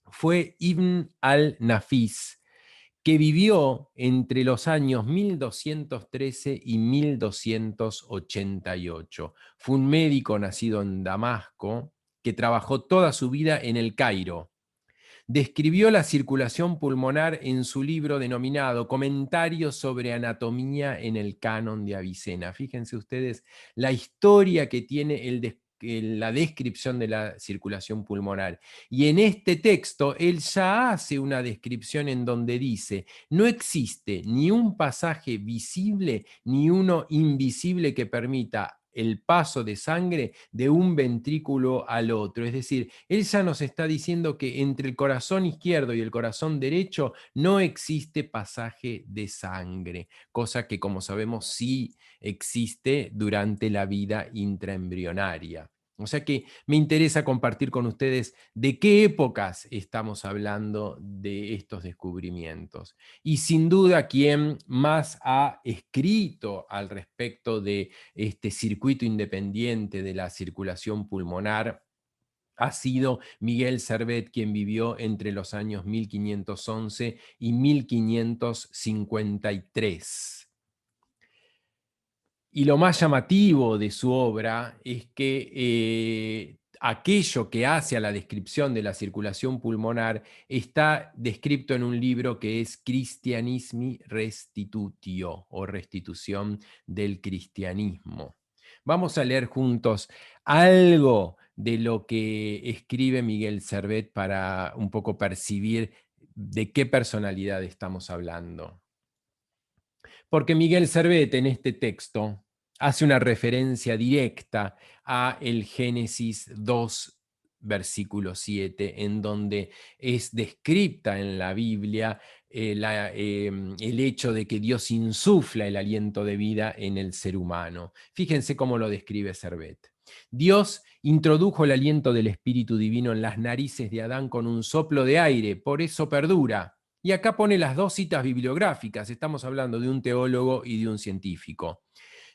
fue Ibn al-Nafis, que vivió entre los años 1213 y 1288. Fue un médico nacido en Damasco que trabajó toda su vida en el Cairo. Describió la circulación pulmonar en su libro denominado Comentarios sobre anatomía en el canon de Avicena. Fíjense ustedes la historia que tiene la descripción de la circulación pulmonar. Y en este texto él ya hace una descripción en donde dice, no existe ni un pasaje visible ni uno invisible que permita el paso de sangre de un ventrículo al otro. Es decir, él ya nos está diciendo que entre el corazón izquierdo y el corazón derecho no existe pasaje de sangre, cosa que, como sabemos, sí existe durante la vida intraembrionaria. O sea que me interesa compartir con ustedes de qué épocas estamos hablando de estos descubrimientos. Y sin duda, quien más ha escrito al respecto de este circuito independiente de la circulación pulmonar ha sido Miguel Servet, quien vivió entre los años 1511 y 1553. Y lo más llamativo de su obra es que aquello que hace a la descripción de la circulación pulmonar está descrito en un libro que es Christianismi Restitutio, o Restitución del Cristianismo. Vamos a leer juntos algo de lo que escribe Miguel Servet para un poco percibir de qué personalidad estamos hablando. Porque Miguel Servet en este texto hace una referencia directa a el Génesis 2, versículo 7, en donde es descripta en la Biblia el hecho de que Dios insufla el aliento de vida en el ser humano. Fíjense cómo lo describe Servet. Dios introdujo el aliento del Espíritu Divino en las narices de Adán con un soplo de aire, por eso perdura. Y acá pone las dos citas bibliográficas, estamos hablando de un teólogo y de un científico.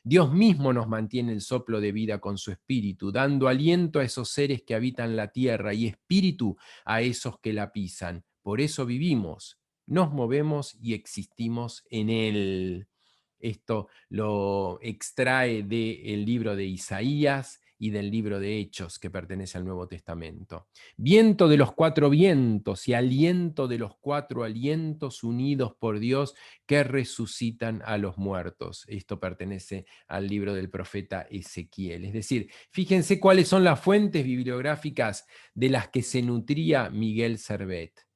Dios mismo nos mantiene el soplo de vida con su espíritu, dando aliento a esos seres que habitan la tierra y espíritu a esos que la pisan. Por eso vivimos, nos movemos y existimos en él. Esto lo extrae del libro de Isaías y del libro de Hechos, que pertenece al Nuevo Testamento. Viento de los cuatro vientos y aliento de los cuatro alientos unidos por Dios que resucitan a los muertos. Esto pertenece al libro del profeta Ezequiel. Es decir, fíjense cuáles son las fuentes bibliográficas de las que se nutría Miguel Servet.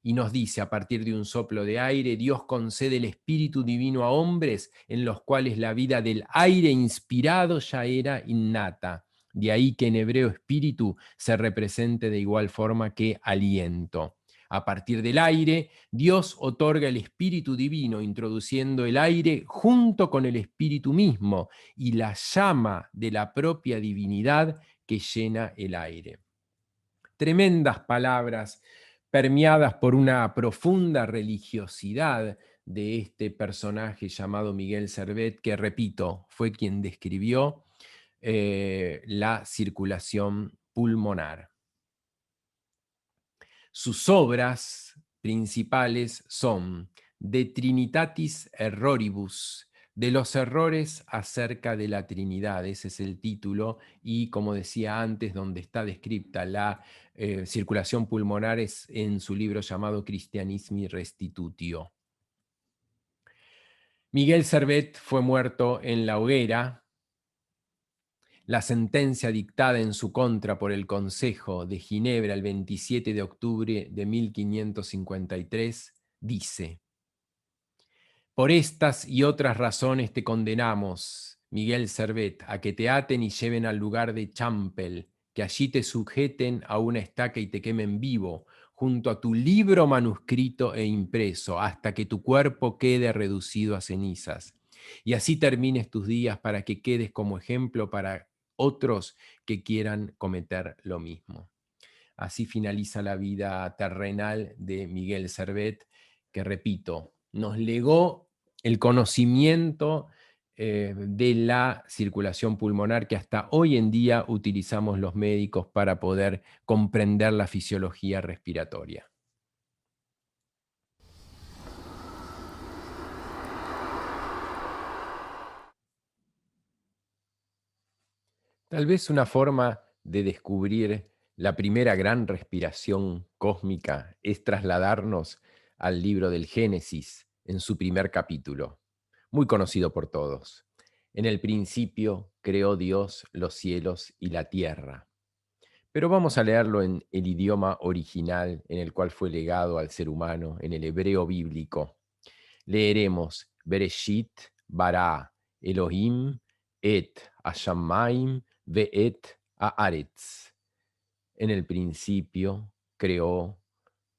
Y nos dice, a partir de un soplo de aire, Dios concede el Espíritu Divino a hombres en los cuales la vida del aire inspirado ya era innata. De ahí que en hebreo espíritu se represente de igual forma que aliento. A partir del aire, Dios otorga el Espíritu Divino, introduciendo el aire junto con el Espíritu mismo y la llama de la propia divinidad que llena el aire. Tremendas palabras permeadas por una profunda religiosidad de este personaje llamado Miguel Servet, que repito, fue quien describió la circulación pulmonar. Sus obras principales son De Trinitatis Erroribus, de los errores acerca de la Trinidad, ese es el título, y como decía antes, donde está descripta la circulación pulmonar es en su libro llamado Christianismi Restitutio. Miguel Servet fue muerto en la hoguera. La sentencia dictada en su contra por el Consejo de Ginebra el 27 de octubre de 1553 dice: por estas y otras razones te condenamos, Miguel Servet, a que te aten y lleven al lugar de Champel, que allí te sujeten a una estaca y te quemen vivo, junto a tu libro manuscrito e impreso, hasta que tu cuerpo quede reducido a cenizas. Y así termines tus días para que quedes como ejemplo para otros que quieran cometer lo mismo. Así finaliza la vida terrenal de Miguel Servet, que repito, nos legó el conocimiento de la circulación pulmonar que hasta hoy en día utilizamos los médicos para poder comprender la fisiología respiratoria. Tal vez una forma de descubrir la primera gran respiración cósmica es trasladarnos al libro del Génesis en su primer capítulo, muy conocido por todos. En el principio creó Dios los cielos y la tierra. Pero vamos a leerlo en el idioma original en el cual fue legado al ser humano, en el hebreo bíblico. Leeremos Bereshit bara Elohim et Hashamayim ve'et haaretz. En el principio creó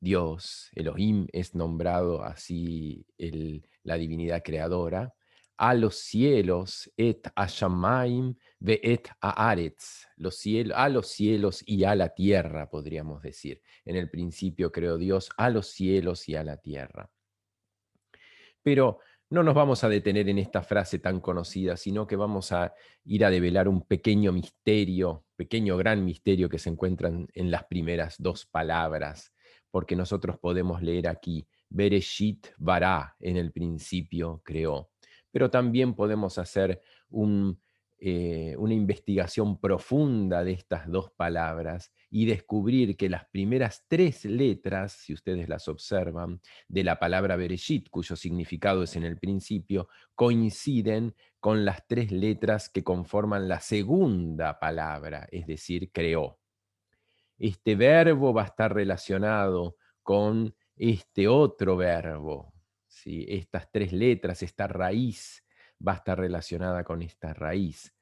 Dios, Elohim es nombrado así la divinidad creadora, a los cielos et Hashamayim ve'et haaretz, a los cielos y a la tierra, podríamos decir. En el principio creó Dios a los cielos y a la tierra. Pero no nos vamos a detener en esta frase tan conocida, sino que vamos a ir a develar un pequeño misterio, pequeño gran misterio que se encuentra en las primeras dos palabras, porque nosotros podemos leer aquí, Bereshit bara, en el principio creó, pero también podemos hacer una investigación profunda de estas dos palabras y descubrir que las primeras tres letras, si ustedes las observan, de la palabra Bereshit, cuyo significado es en el principio, coinciden con las tres letras que conforman la segunda palabra, es decir, creó. Este verbo va a estar relacionado con este otro verbo, ¿sí? Estas tres letras, esta raíz, va a estar relacionada con esta raíz.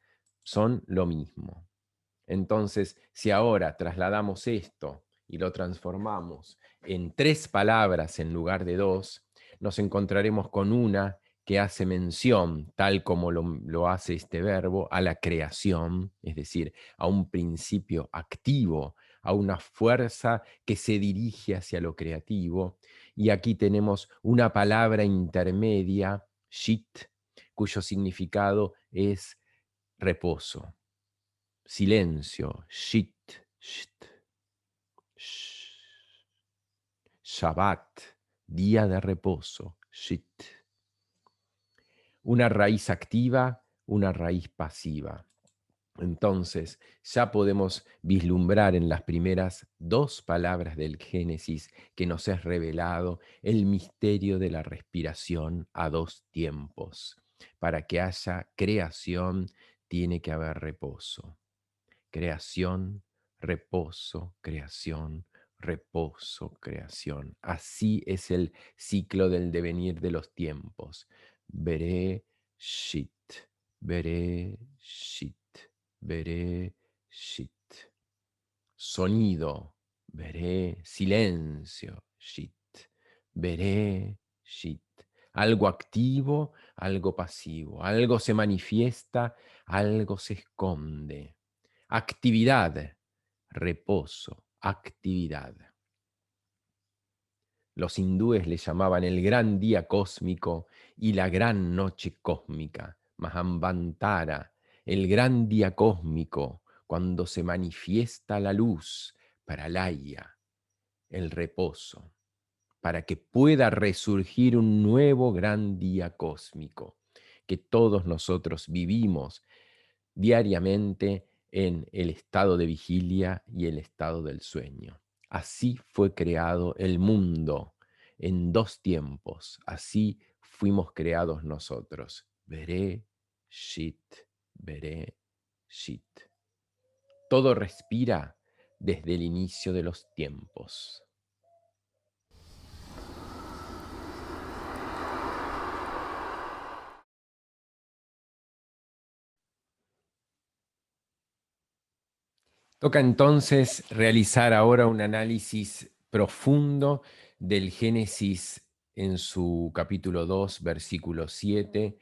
Son lo mismo. Entonces, si ahora trasladamos esto y lo transformamos en 3 palabras en lugar de 2, nos encontraremos con una que hace mención, tal como lo hace este verbo, a la creación, es decir, a un principio activo, a una fuerza que se dirige hacia lo creativo. Y aquí tenemos una palabra intermedia, shit, cuyo significado es reposo, silencio, shit, sht, sh. Shabbat, día de reposo, shit. Una raíz activa, una raíz pasiva. Entonces, ya podemos vislumbrar en las primeras 2 palabras del Génesis que nos es revelado el misterio de la respiración a 2 tiempos. Para que haya creación, tiene que haber reposo. Creación, reposo, creación, reposo, creación. Así es el ciclo del devenir de los tiempos. Veré, shit, veré, shit, veré, shit. Sonido, veré, silencio, shit, veré, shit. Algo activo, algo pasivo, algo se manifiesta, algo se esconde. Actividad, reposo, actividad. Los hindúes le llamaban el gran día cósmico y la gran noche cósmica, Mahamvantara, el gran día cósmico, cuando se manifiesta la luz, Pralaya, el reposo, para que pueda resurgir un nuevo gran día cósmico, que todos nosotros vivimos diariamente en el estado de vigilia y el estado del sueño. Así fue creado el mundo en 2 tiempos. Así fuimos creados nosotros. Veré, shit, veré, shit. Todo respira desde el inicio de los tiempos. Toca entonces realizar ahora un análisis profundo del Génesis en su capítulo 2, versículo 7,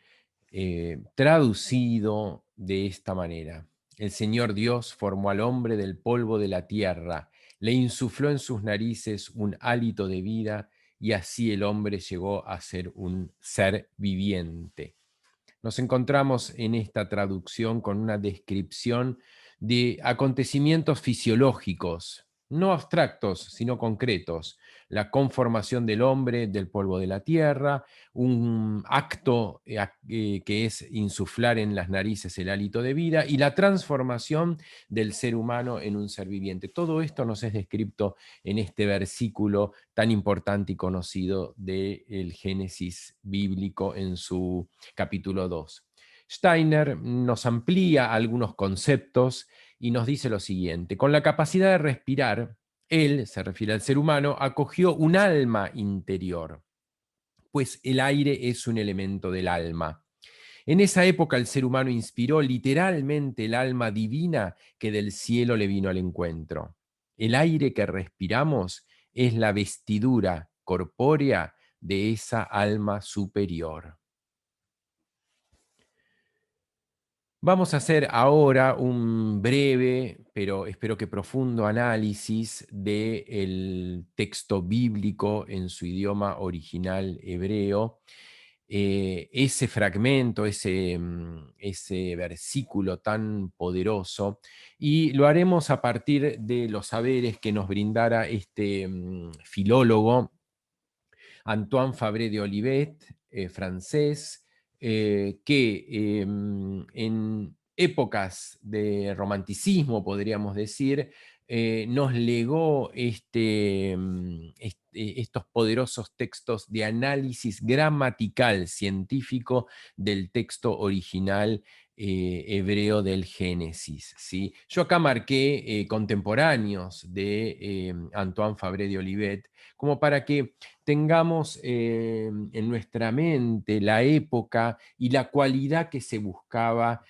traducido de esta manera. El Señor Dios formó al hombre del polvo de la tierra, le insufló en sus narices un hálito de vida y así el hombre llegó a ser un ser viviente. Nos encontramos en esta traducción con una descripción de acontecimientos fisiológicos, no abstractos, sino concretos. La conformación del hombre del polvo de la tierra, un acto que es insuflar en las narices el hálito de vida y la transformación del ser humano en un ser viviente. Todo esto nos es descrito en este versículo tan importante y conocido del Génesis bíblico en su capítulo 2. Steiner nos amplía algunos conceptos y nos dice lo siguiente: con la capacidad de respirar, él, se refiere al ser humano, acogió un alma interior, pues el aire es un elemento del alma. En esa época el ser humano inspiró literalmente el alma divina que del cielo le vino al encuentro. El aire que respiramos es la vestidura corpórea de esa alma superior. Vamos a hacer ahora un breve, pero espero que profundo análisis del texto bíblico en su idioma original hebreo. Ese fragmento, ese versículo tan poderoso, y lo haremos a partir de los saberes que nos brindara este filólogo, Antoine Fabre de Olivet, francés, que en épocas de romanticismo, podríamos decir, nos legó estos poderosos textos de análisis gramatical científico del texto original hebreo del Génesis, ¿sí? Yo acá marqué contemporáneos de Antoine Fabre de Olivet, como para que tengamos en nuestra mente la época y la cualidad que se buscaba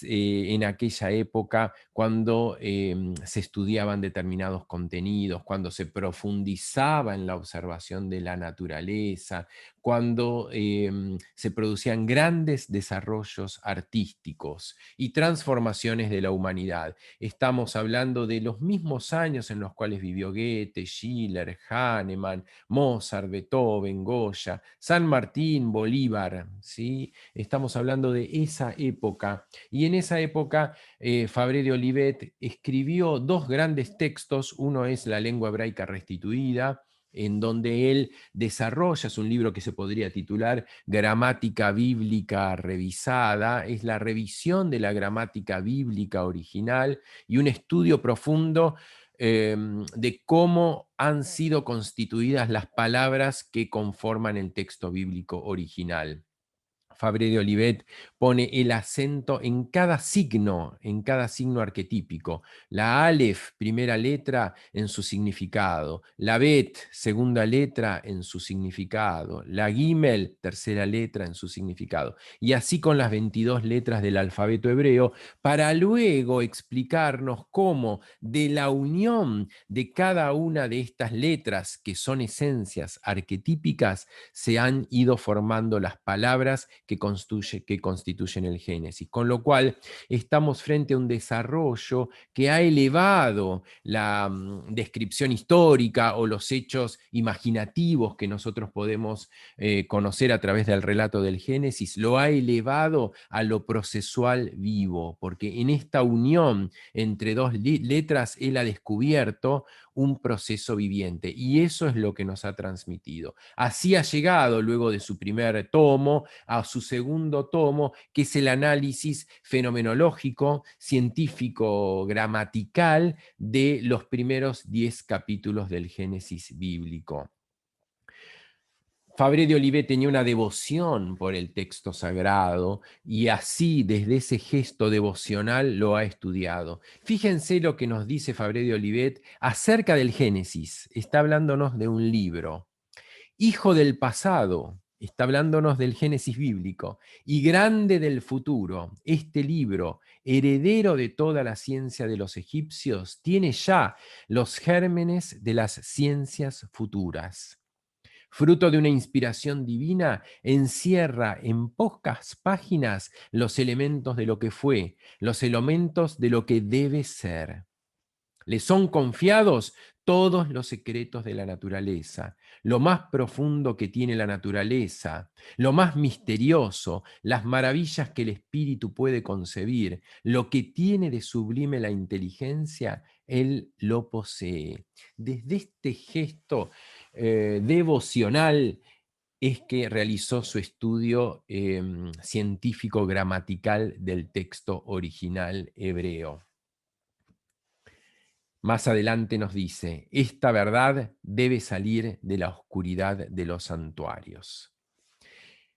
en aquella época cuando se estudiaban determinados contenidos, cuando se profundizaba en la observación de la naturaleza, cuando se producían grandes desarrollos artísticos y transformaciones de la humanidad. Estamos hablando de los mismos años en los cuales vivió Goethe, Schiller, Hahnemann, Mozart, Beethoven, Goya, San Martín, Bolívar, ¿sí? Estamos hablando de esa época. Y en esa época, Fabré de Olivet escribió dos grandes textos. Uno es La lengua hebraica restituida, en donde él desarrolla, es un libro que se podría titular Gramática Bíblica Revisada, es la revisión de la gramática bíblica original y un estudio profundo de cómo han sido constituidas las palabras que conforman el texto bíblico original. Fabré de Olivet pone el acento en cada signo arquetípico. La Aleph, primera letra, en su significado. La Bet, segunda letra, en su significado. La Gimel, tercera letra, en su significado. Y así con las 22 letras del alfabeto hebreo, para luego explicarnos cómo de la unión de cada una de estas letras, que son esencias arquetípicas, se han ido formando las palabras que constituyen el Génesis. Con lo cual estamos frente a un desarrollo que ha elevado la descripción histórica o los hechos imaginativos que nosotros podemos conocer a través del relato del Génesis, lo ha elevado a lo procesual vivo, porque en esta unión entre dos letras él ha descubierto un proceso viviente, y eso es lo que nos ha transmitido. Así ha llegado, luego de su primer tomo, a su segundo tomo, que es el análisis fenomenológico, científico, gramatical de los primeros 10 capítulos del Génesis bíblico. Fabré de Olivet tenía una devoción por el texto sagrado y así, desde ese gesto devocional, lo ha estudiado. Fíjense lo que nos dice Fabré de Olivet acerca del Génesis. Está hablándonos de un libro. Hijo del pasado, está hablándonos del Génesis bíblico, y grande del futuro. Este libro, heredero de toda la ciencia de los egipcios, tiene ya los gérmenes de las ciencias futuras. Fruto de una inspiración divina, encierra en pocas páginas los elementos de lo que fue, los elementos de lo que debe ser. Le son confiados todos los secretos de la naturaleza, lo más profundo que tiene la naturaleza, lo más misterioso, las maravillas que el espíritu puede concebir, lo que tiene de sublime la inteligencia, él lo posee. Desde este gesto devocional es que realizó su estudio científico gramatical del texto original hebreo. Más adelante nos dice, esta verdad debe salir de la oscuridad de los santuarios.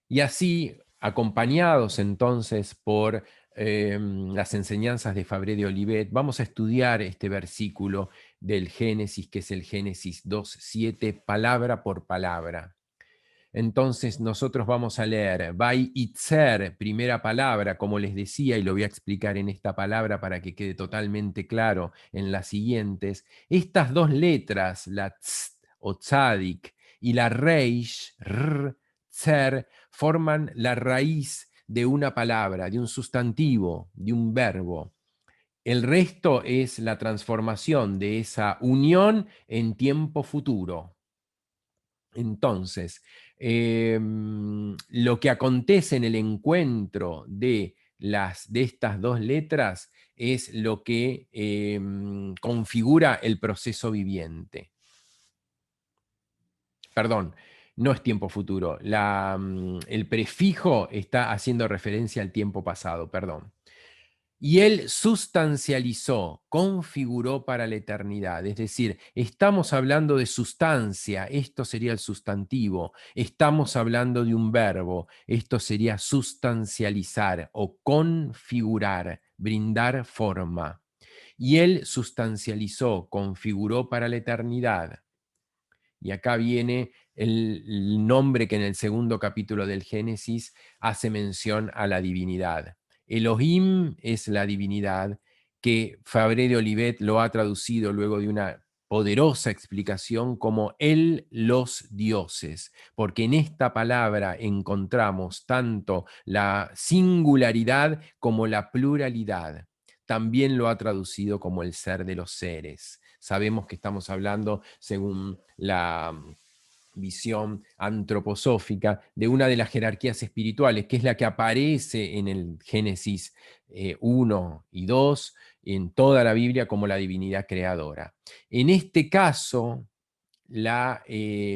Y así, acompañados entonces por las enseñanzas de Fabré de Olivet, vamos a estudiar este versículo del Génesis, que es el Génesis 2:7, palabra por palabra. Entonces nosotros vamos a leer Vai Itzer, primera palabra, como les decía, y lo voy a explicar en esta palabra para que quede totalmente claro en las siguientes. Estas dos letras, la tz o tzadik y la reish, r, tzer, forman la raíz de una palabra, de un sustantivo, de un verbo. El resto es la transformación de esa unión en tiempo futuro. Entonces, lo que acontece en el encuentro de estas dos letras es lo que configura el proceso viviente. Perdón, no es tiempo futuro. El prefijo está haciendo referencia al tiempo pasado, perdón. Y él sustancializó, configuró para la eternidad. Es decir, estamos hablando de sustancia, esto sería el sustantivo. Estamos hablando de un verbo, esto sería sustancializar o configurar, brindar forma. Y él sustancializó, configuró para la eternidad. Y acá viene el nombre que en el segundo capítulo del Génesis hace mención a la divinidad. Elohim es la divinidad, que Fabré de Olivet lo ha traducido luego de una poderosa explicación como los dioses, porque en esta palabra encontramos tanto la singularidad como la pluralidad. También lo ha traducido como el ser de los seres. Sabemos que estamos hablando, según la visión antroposófica, de una de las jerarquías espirituales, que es la que aparece en el Génesis 1 y 2, en toda la Biblia como la divinidad creadora. En este caso, la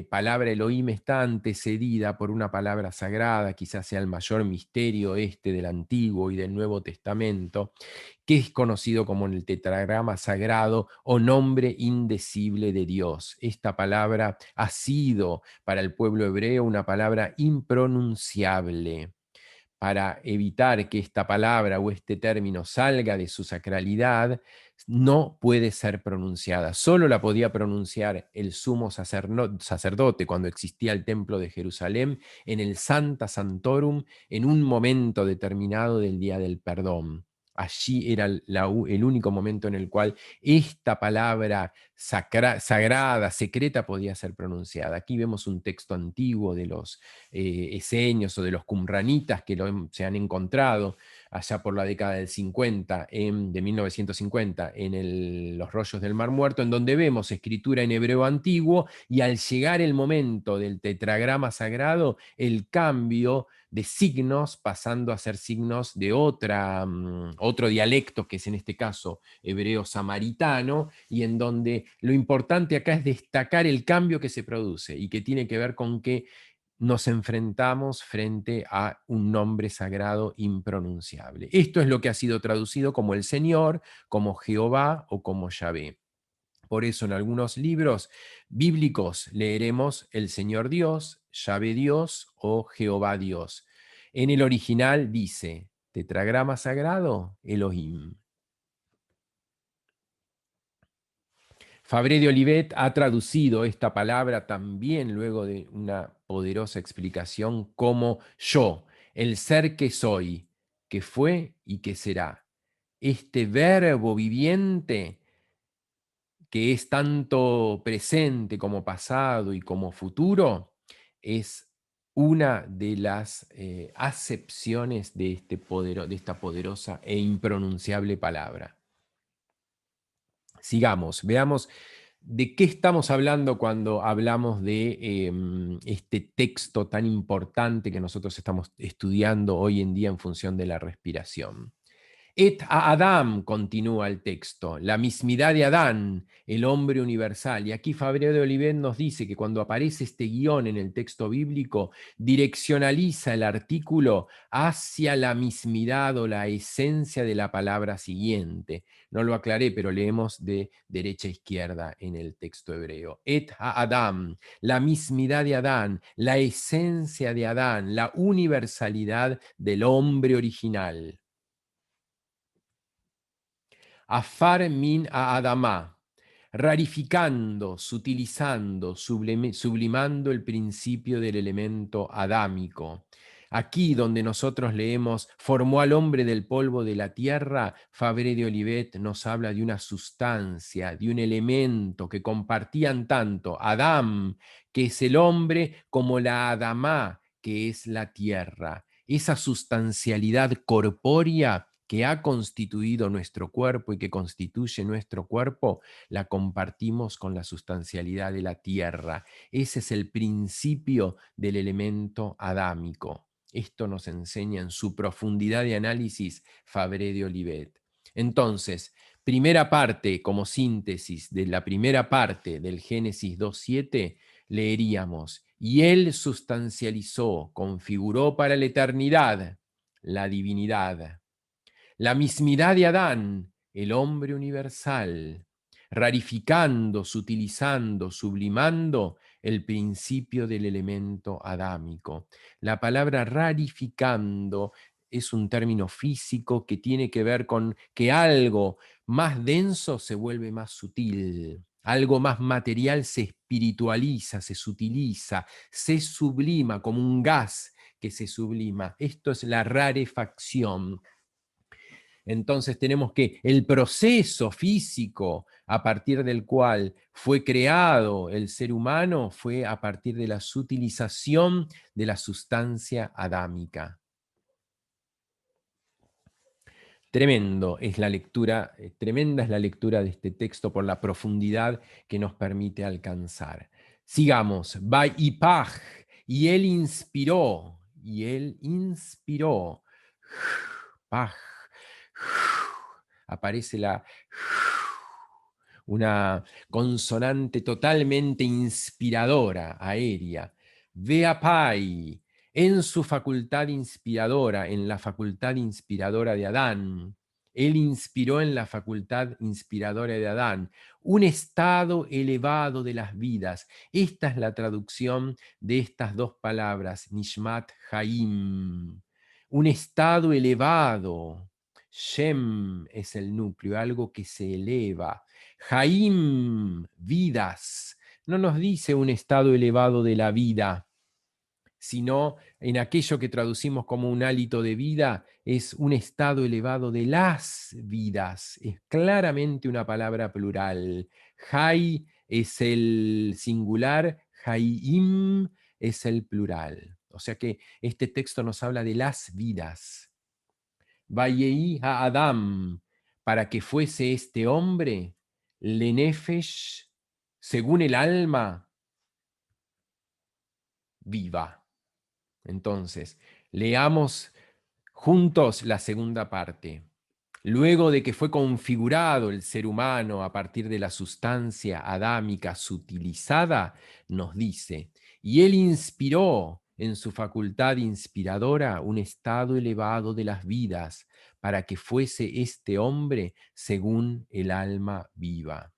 palabra Elohim está antecedida por una palabra sagrada, quizás sea el mayor misterio este del Antiguo y del Nuevo Testamento, que es conocido como el tetragrama sagrado o nombre indecible de Dios. Esta palabra ha sido para el pueblo hebreo una palabra impronunciable. Para evitar que esta palabra o este término salga de su sacralidad, no puede ser pronunciada. Solo la podía pronunciar el sumo sacerdote cuando existía el templo de Jerusalén en el Sancta Sanctorum en un momento determinado del día del perdón. Allí era el único momento en el cual esta palabra sagrada, secreta, podía ser pronunciada. Aquí vemos un texto antiguo de los esenios o de los qumranitas que se han encontrado allá por la década del 50, de 1950, en los rollos del Mar Muerto, en donde vemos escritura en hebreo antiguo, y al llegar el momento del tetragrama sagrado, el cambio de signos pasando a ser signos de otro dialecto, que es en este caso hebreo samaritano, y en donde lo importante acá es destacar el cambio que se produce y que tiene que ver con que nos enfrentamos frente a un nombre sagrado impronunciable. Esto es lo que ha sido traducido como el Señor, como Jehová o como Yahvé. Por eso en algunos libros bíblicos leeremos el Señor Dios, Yahvé Dios o Jehová Dios. En el original dice, tetragrama sagrado, Elohim. Fabré de Olivet ha traducido esta palabra también luego de una poderosa explicación como yo, el ser que soy, que fue y que será. Este verbo viviente que es tanto presente como pasado y como futuro, es una de las acepciones de esta poderosa e impronunciable palabra. Sigamos, veamos de qué estamos hablando cuando hablamos de este texto tan importante que nosotros estamos estudiando hoy en día en función de la respiración. Et a Adam, continúa el texto, la mismidad de Adán, el hombre universal. Y aquí Fabré de Olivet nos dice que cuando aparece este guión en el texto bíblico, direccionaliza el artículo hacia la mismidad o la esencia de la palabra siguiente. No lo aclaré, pero leemos de derecha a izquierda en el texto hebreo. Et a Adam, la mismidad de Adán, la esencia de Adán, la universalidad del hombre original. Afar min a Adamá, rarificando, sutilizando, sublimando el principio del elemento adámico. Aquí donde nosotros leemos, formó al hombre del polvo de la tierra, Fabré de Olivet nos habla de una sustancia, de un elemento que compartían tanto Adán, que es el hombre, como la Adamá, que es la tierra. Esa sustancialidad corpórea que ha constituido nuestro cuerpo y que constituye nuestro cuerpo, la compartimos con la sustancialidad de la tierra. Ese es el principio del elemento adámico. Esto nos enseña en su profundidad de análisis Fabré de Olivet. Entonces, primera parte, como síntesis de la primera parte del Génesis 2.7, leeríamos, y él sustancializó, configuró para la eternidad la divinidad. La mismidad de Adán, el hombre universal, rarificando, sutilizando, sublimando el principio del elemento adámico. La palabra rarificando es un término físico que tiene que ver con que algo más denso se vuelve más sutil. Algo más material se espiritualiza, se sutiliza, se sublima como un gas que se sublima. Esto es la rarefacción. Entonces tenemos que el proceso físico a partir del cual fue creado el ser humano fue a partir de la sutilización de la sustancia adámica. Tremenda es la lectura de este texto por la profundidad que nos permite alcanzar. Sigamos. Vaipaj, y él inspiró, Paj, aparece una consonante totalmente inspiradora, aérea. Veapai, en su facultad inspiradora, en la facultad inspiradora de Adán. Él inspiró en la facultad inspiradora de Adán un estado elevado de las vidas. Esta es la traducción de estas dos palabras, Nishmat Haim. Un estado elevado. Shem es el núcleo, algo que se eleva. Haim, vidas. No nos dice un estado elevado de la vida, sino en aquello que traducimos como un hálito de vida, es un estado elevado de las vidas. Es claramente una palabra plural. Hay es el singular, Hayim es el plural. O sea que este texto nos habla de las vidas. Vayei a Adam, para que fuese este hombre, lenefesh, según el alma, viva. Entonces, leamos juntos la segunda parte. Luego de que fue configurado el ser humano a partir de la sustancia adámica sutilizada, nos dice, y él inspiró en su facultad inspiradora un estado elevado de las vidas para que fuese este hombre según el alma viva.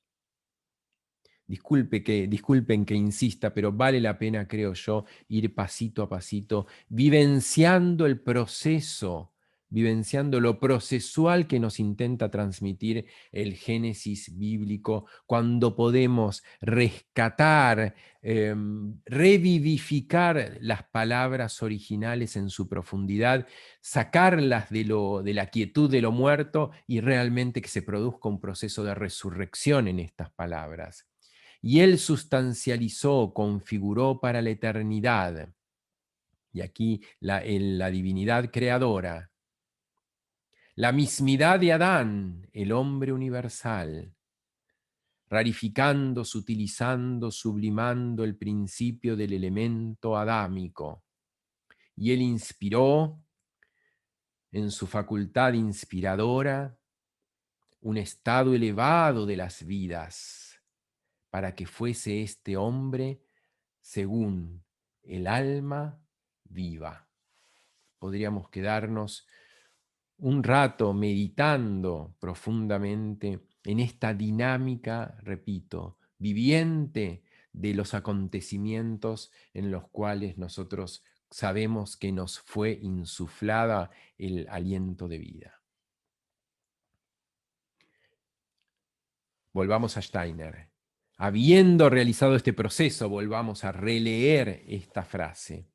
Disculpen que insista, pero vale la pena, creo yo, ir pasito a pasito, vivenciando el proceso, vivenciando lo procesual que nos intenta transmitir el Génesis bíblico, cuando podemos rescatar, revivificar las palabras originales en su profundidad, sacarlas de la quietud de lo muerto y realmente que se produzca un proceso de resurrección en estas palabras. Y él sustancializó, configuró para la eternidad. Y aquí la divinidad creadora. La mismidad de Adán, el hombre universal, rarificando, sutilizando, sublimando el principio del elemento adámico. Y él inspiró en su facultad inspiradora un estado elevado de las vidas, para que fuese este hombre según el alma viva. Podríamos quedarnos un rato meditando profundamente en esta dinámica, repito, viviente de los acontecimientos en los cuales nosotros sabemos que nos fue insuflada el aliento de vida. Volvamos a Steiner. Habiendo realizado este proceso, volvamos a releer esta frase.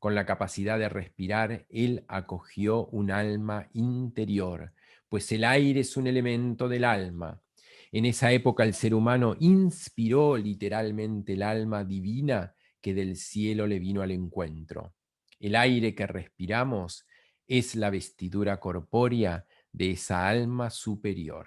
Con la capacidad de respirar, él acogió un alma interior, pues el aire es un elemento del alma. En esa época el ser humano inspiró literalmente el alma divina que del cielo le vino al encuentro. El aire que respiramos es la vestidura corpórea de esa alma superior.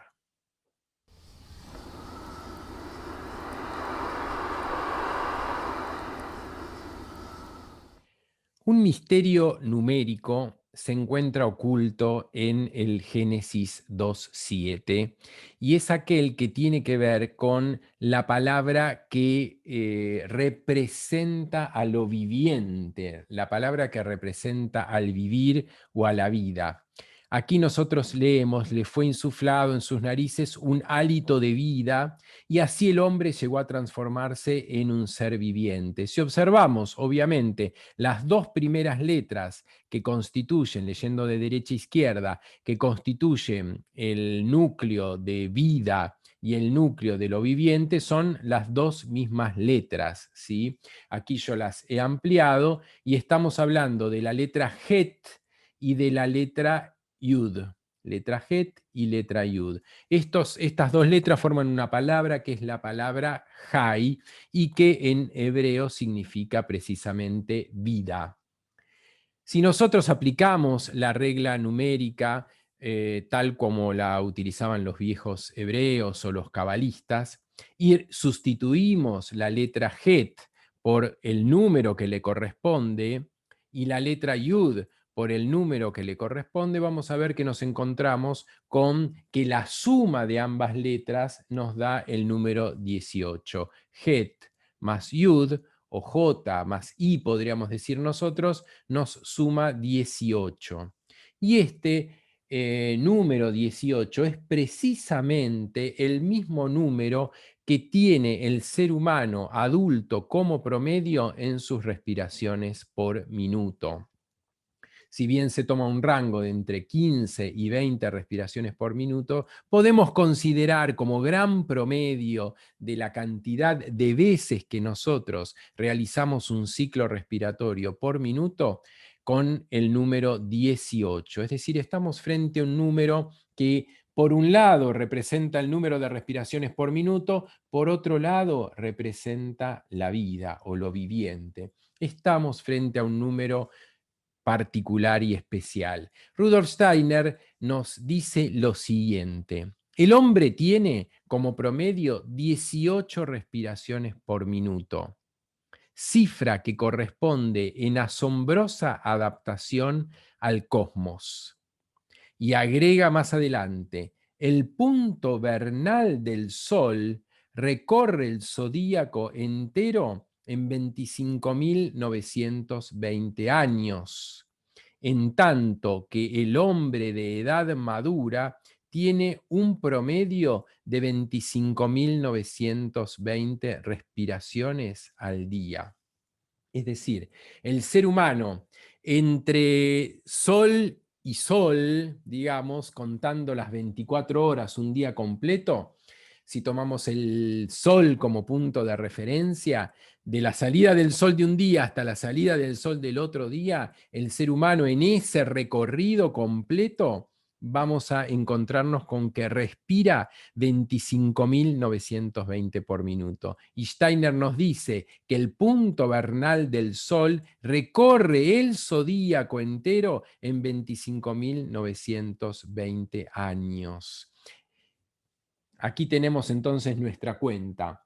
Un misterio numérico se encuentra oculto en el Génesis 2:7 y es aquel que tiene que ver con la palabra que representa a lo viviente, la palabra que representa al vivir o a la vida. Aquí nosotros leemos, le fue insuflado en sus narices un hálito de vida y así el hombre llegó a transformarse en un ser viviente. Si observamos, obviamente, las dos primeras letras que constituyen, leyendo de derecha a izquierda, que constituyen el núcleo de vida y el núcleo de lo viviente son las dos mismas letras, ¿sí? Aquí yo las he ampliado y estamos hablando de la letra Het y de la letra Yud. Letra Het y letra Yud. Estas dos letras forman una palabra que es la palabra Jai y que en hebreo significa precisamente vida. Si nosotros aplicamos la regla numérica tal como la utilizaban los viejos hebreos o los cabalistas y sustituimos la letra Het por el número que le corresponde y la letra Yud por el número que le corresponde, vamos a ver que nos encontramos con que la suma de ambas letras nos da el número 18. Het más Yud, o J más I podríamos decir nosotros, nos suma 18. Y este número 18 es precisamente el mismo número que tiene el ser humano adulto como promedio en sus respiraciones por minuto. Si bien se toma un rango de entre 15 y 20 respiraciones por minuto, podemos considerar como gran promedio de la cantidad de veces que nosotros realizamos un ciclo respiratorio por minuto con el número 18. Es decir, estamos frente a un número que por un lado representa el número de respiraciones por minuto, por otro lado representa la vida o lo viviente. Estamos frente a un número particular y especial. Rudolf Steiner nos dice lo siguiente: el hombre tiene como promedio 18 respiraciones por minuto, cifra que corresponde en asombrosa adaptación al cosmos. Y agrega más adelante: el punto vernal del Sol recorre el zodíaco entero en 25.920 años, en tanto que el hombre de edad madura tiene un promedio de 25.920 respiraciones al día. Es decir, el ser humano entre sol y sol, digamos, contando las 24 horas, un día completo, si tomamos el sol como punto de referencia, de la salida del sol de un día hasta la salida del sol del otro día, el ser humano en ese recorrido completo, vamos a encontrarnos con que respira 25.920 por minuto. Y Steiner nos dice que el punto vernal del Sol recorre el zodíaco entero en 25.920 años. Aquí tenemos entonces nuestra cuenta.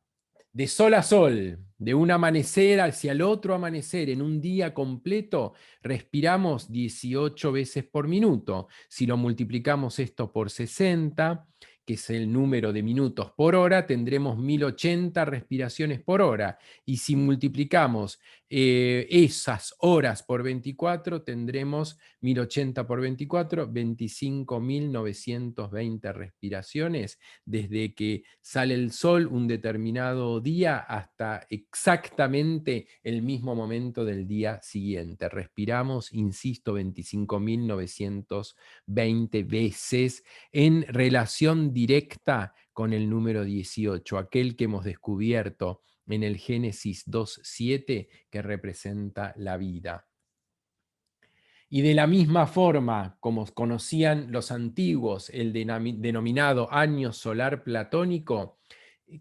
De sol a sol, de un amanecer hacia el otro amanecer, en un día completo, respiramos 18 veces por minuto. Si lo multiplicamos esto por 60, que es el número de minutos por hora, tendremos 1080 respiraciones por hora. Y si multiplicamos esas horas por 24, tendremos 1080 por 24, 25.920 respiraciones desde que sale el sol un determinado día hasta exactamente el mismo momento del día siguiente. Respiramos, insisto, 25.920 veces en relación directa con el número 18, aquel que hemos descubierto en el Génesis 2.7, que representa la vida. Y de la misma forma como conocían los antiguos el denominado año solar platónico,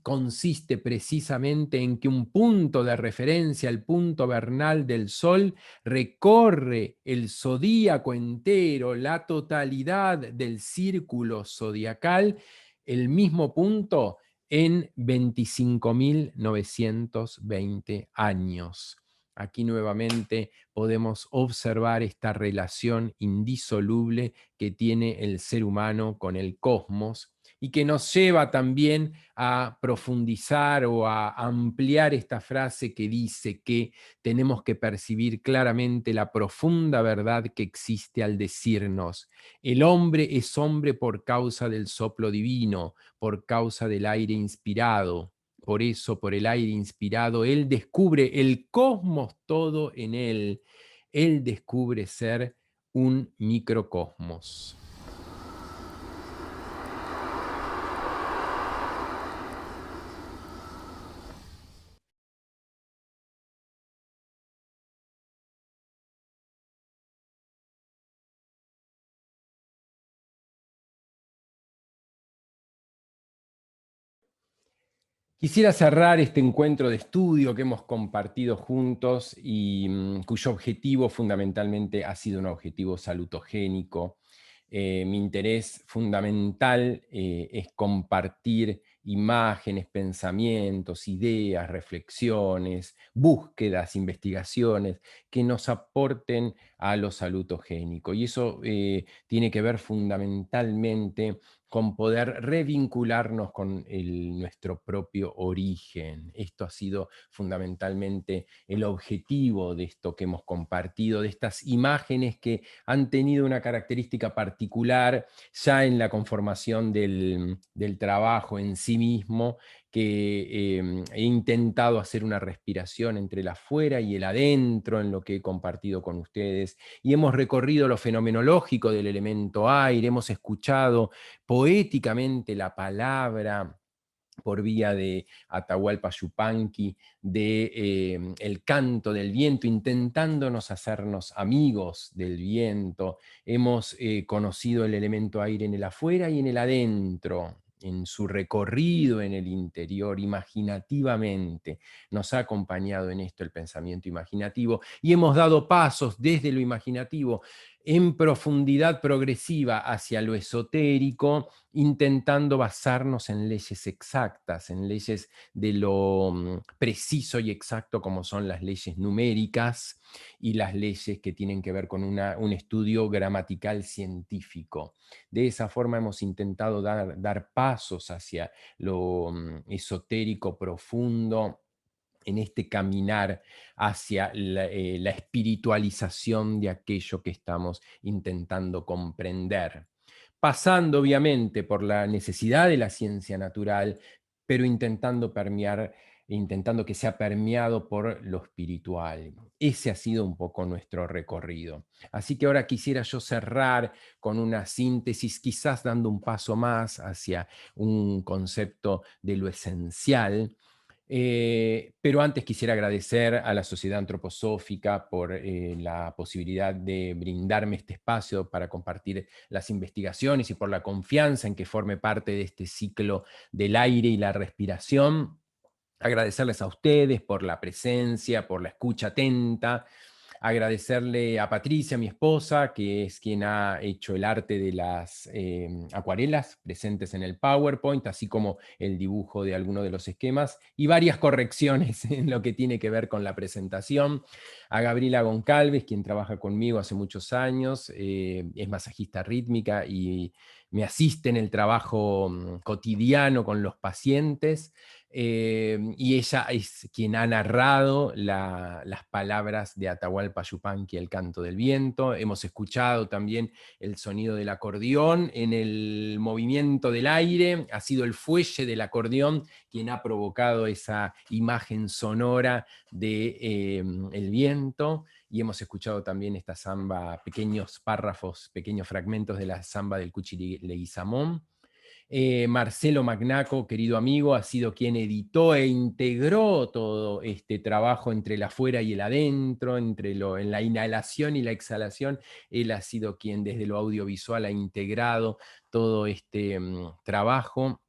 consiste precisamente en que un punto de referencia, el punto vernal del Sol, recorre el zodíaco entero, la totalidad del círculo zodiacal, el mismo punto en 25.920 años. Aquí nuevamente podemos observar esta relación indisoluble que tiene el ser humano con el cosmos y que nos lleva también a profundizar o a ampliar esta frase que dice que tenemos que percibir claramente la profunda verdad que existe al decirnos: el hombre es hombre por causa del soplo divino, por causa del aire inspirado. Por eso, por el aire inspirado, él descubre el cosmos todo en él. Él descubre ser un microcosmos. Quisiera cerrar este encuentro de estudio que hemos compartido juntos y cuyo objetivo fundamentalmente ha sido un objetivo salutogénico. Mi interés fundamental es compartir imágenes, pensamientos, ideas, reflexiones, búsquedas, investigaciones que nos aporten a lo salutogénico. Y eso tiene que ver fundamentalmente con poder revincularnos con nuestro propio origen. Esto ha sido fundamentalmente el objetivo de esto que hemos compartido, de estas imágenes que han tenido una característica particular ya en la conformación del trabajo en sí mismo, que he intentado hacer una respiración entre el afuera y el adentro en lo que he compartido con ustedes, y hemos recorrido lo fenomenológico del elemento aire, hemos escuchado poéticamente la palabra por vía de Atahualpa Yupanqui, de el canto del viento, intentándonos hacernos amigos del viento. Hemos conocido el elemento aire en el afuera y en el adentro, en su recorrido en el interior, imaginativamente. Nos ha acompañado en esto el pensamiento imaginativo y hemos dado pasos desde lo imaginativo en profundidad progresiva hacia lo esotérico, intentando basarnos en leyes exactas, en leyes de lo preciso y exacto como son las leyes numéricas y las leyes que tienen que ver con un estudio gramatical científico. De esa forma hemos intentado dar pasos hacia lo esotérico profundo en este caminar hacia la espiritualización de aquello que estamos intentando comprender, pasando obviamente por la necesidad de la ciencia natural, pero intentando que sea permeado por lo espiritual. Ese ha sido un poco nuestro recorrido. Así que ahora quisiera yo cerrar con una síntesis, quizás dando un paso más hacia un concepto de lo esencial. Pero antes quisiera agradecer a la Sociedad Antroposófica por la posibilidad de brindarme este espacio para compartir las investigaciones y por la confianza en que forme parte de este ciclo del aire y la respiración. Agradecerles a ustedes por la presencia, por la escucha atenta. Agradecerle a Patricia, mi esposa, que es quien ha hecho el arte de las acuarelas presentes en el PowerPoint, así como el dibujo de alguno de los esquemas y varias correcciones en lo que tiene que ver con la presentación. A Gabriela Goncalves, quien trabaja conmigo hace muchos años, es masajista rítmica y me asiste en el trabajo cotidiano con los pacientes. Y ella es quien ha narrado las palabras de Atahualpa Yupanqui, el canto del viento. Hemos escuchado también el sonido del acordeón en el movimiento del aire. Ha sido el fuelle del acordeón quien ha provocado esa imagen sonora del viento. Y hemos escuchado también esta samba, pequeños párrafos, pequeños fragmentos de la samba del Cuchi Leguizamón. Marcelo Magnaco, querido amigo, ha sido quien editó e integró todo este trabajo entre el afuera y el adentro, en la inhalación y la exhalación. Él ha sido quien desde lo audiovisual ha integrado todo este trabajo.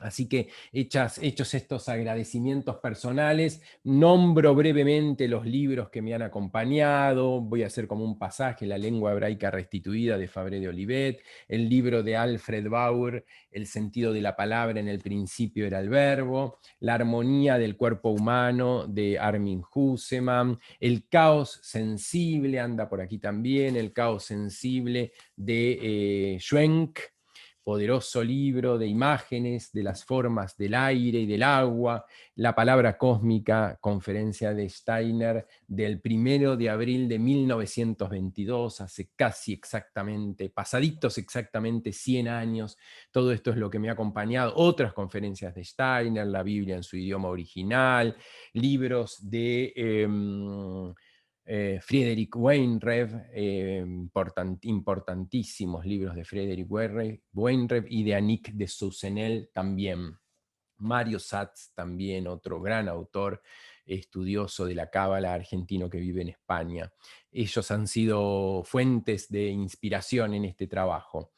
Así que hechos estos agradecimientos personales, nombro brevemente los libros que me han acompañado. Voy a hacer como un pasaje: La lengua hebraica restituida, de Fabre de Olivet; el libro de Alfred Bauer, El sentido de la palabra, en el principio era el verbo; La armonía del cuerpo humano, de Armin Husserl; El caos sensible, anda por aquí también, El caos sensible, de Schwenk, poderoso libro de imágenes de las formas del aire y del agua; La palabra cósmica, conferencia de Steiner del 1 de abril de 1922, hace casi exactamente, pasaditos exactamente 100 años. Todo esto es lo que me ha acompañado. Otras conferencias de Steiner, la Biblia en su idioma original, libros de Friedrich Weinrev, importantísimos libros de Friedrich Weinrev y de Annick de Souzenel también. Mario Satz también, otro gran autor estudioso de la cábala argentino que vive en España. Ellos han sido fuentes de inspiración en este trabajo.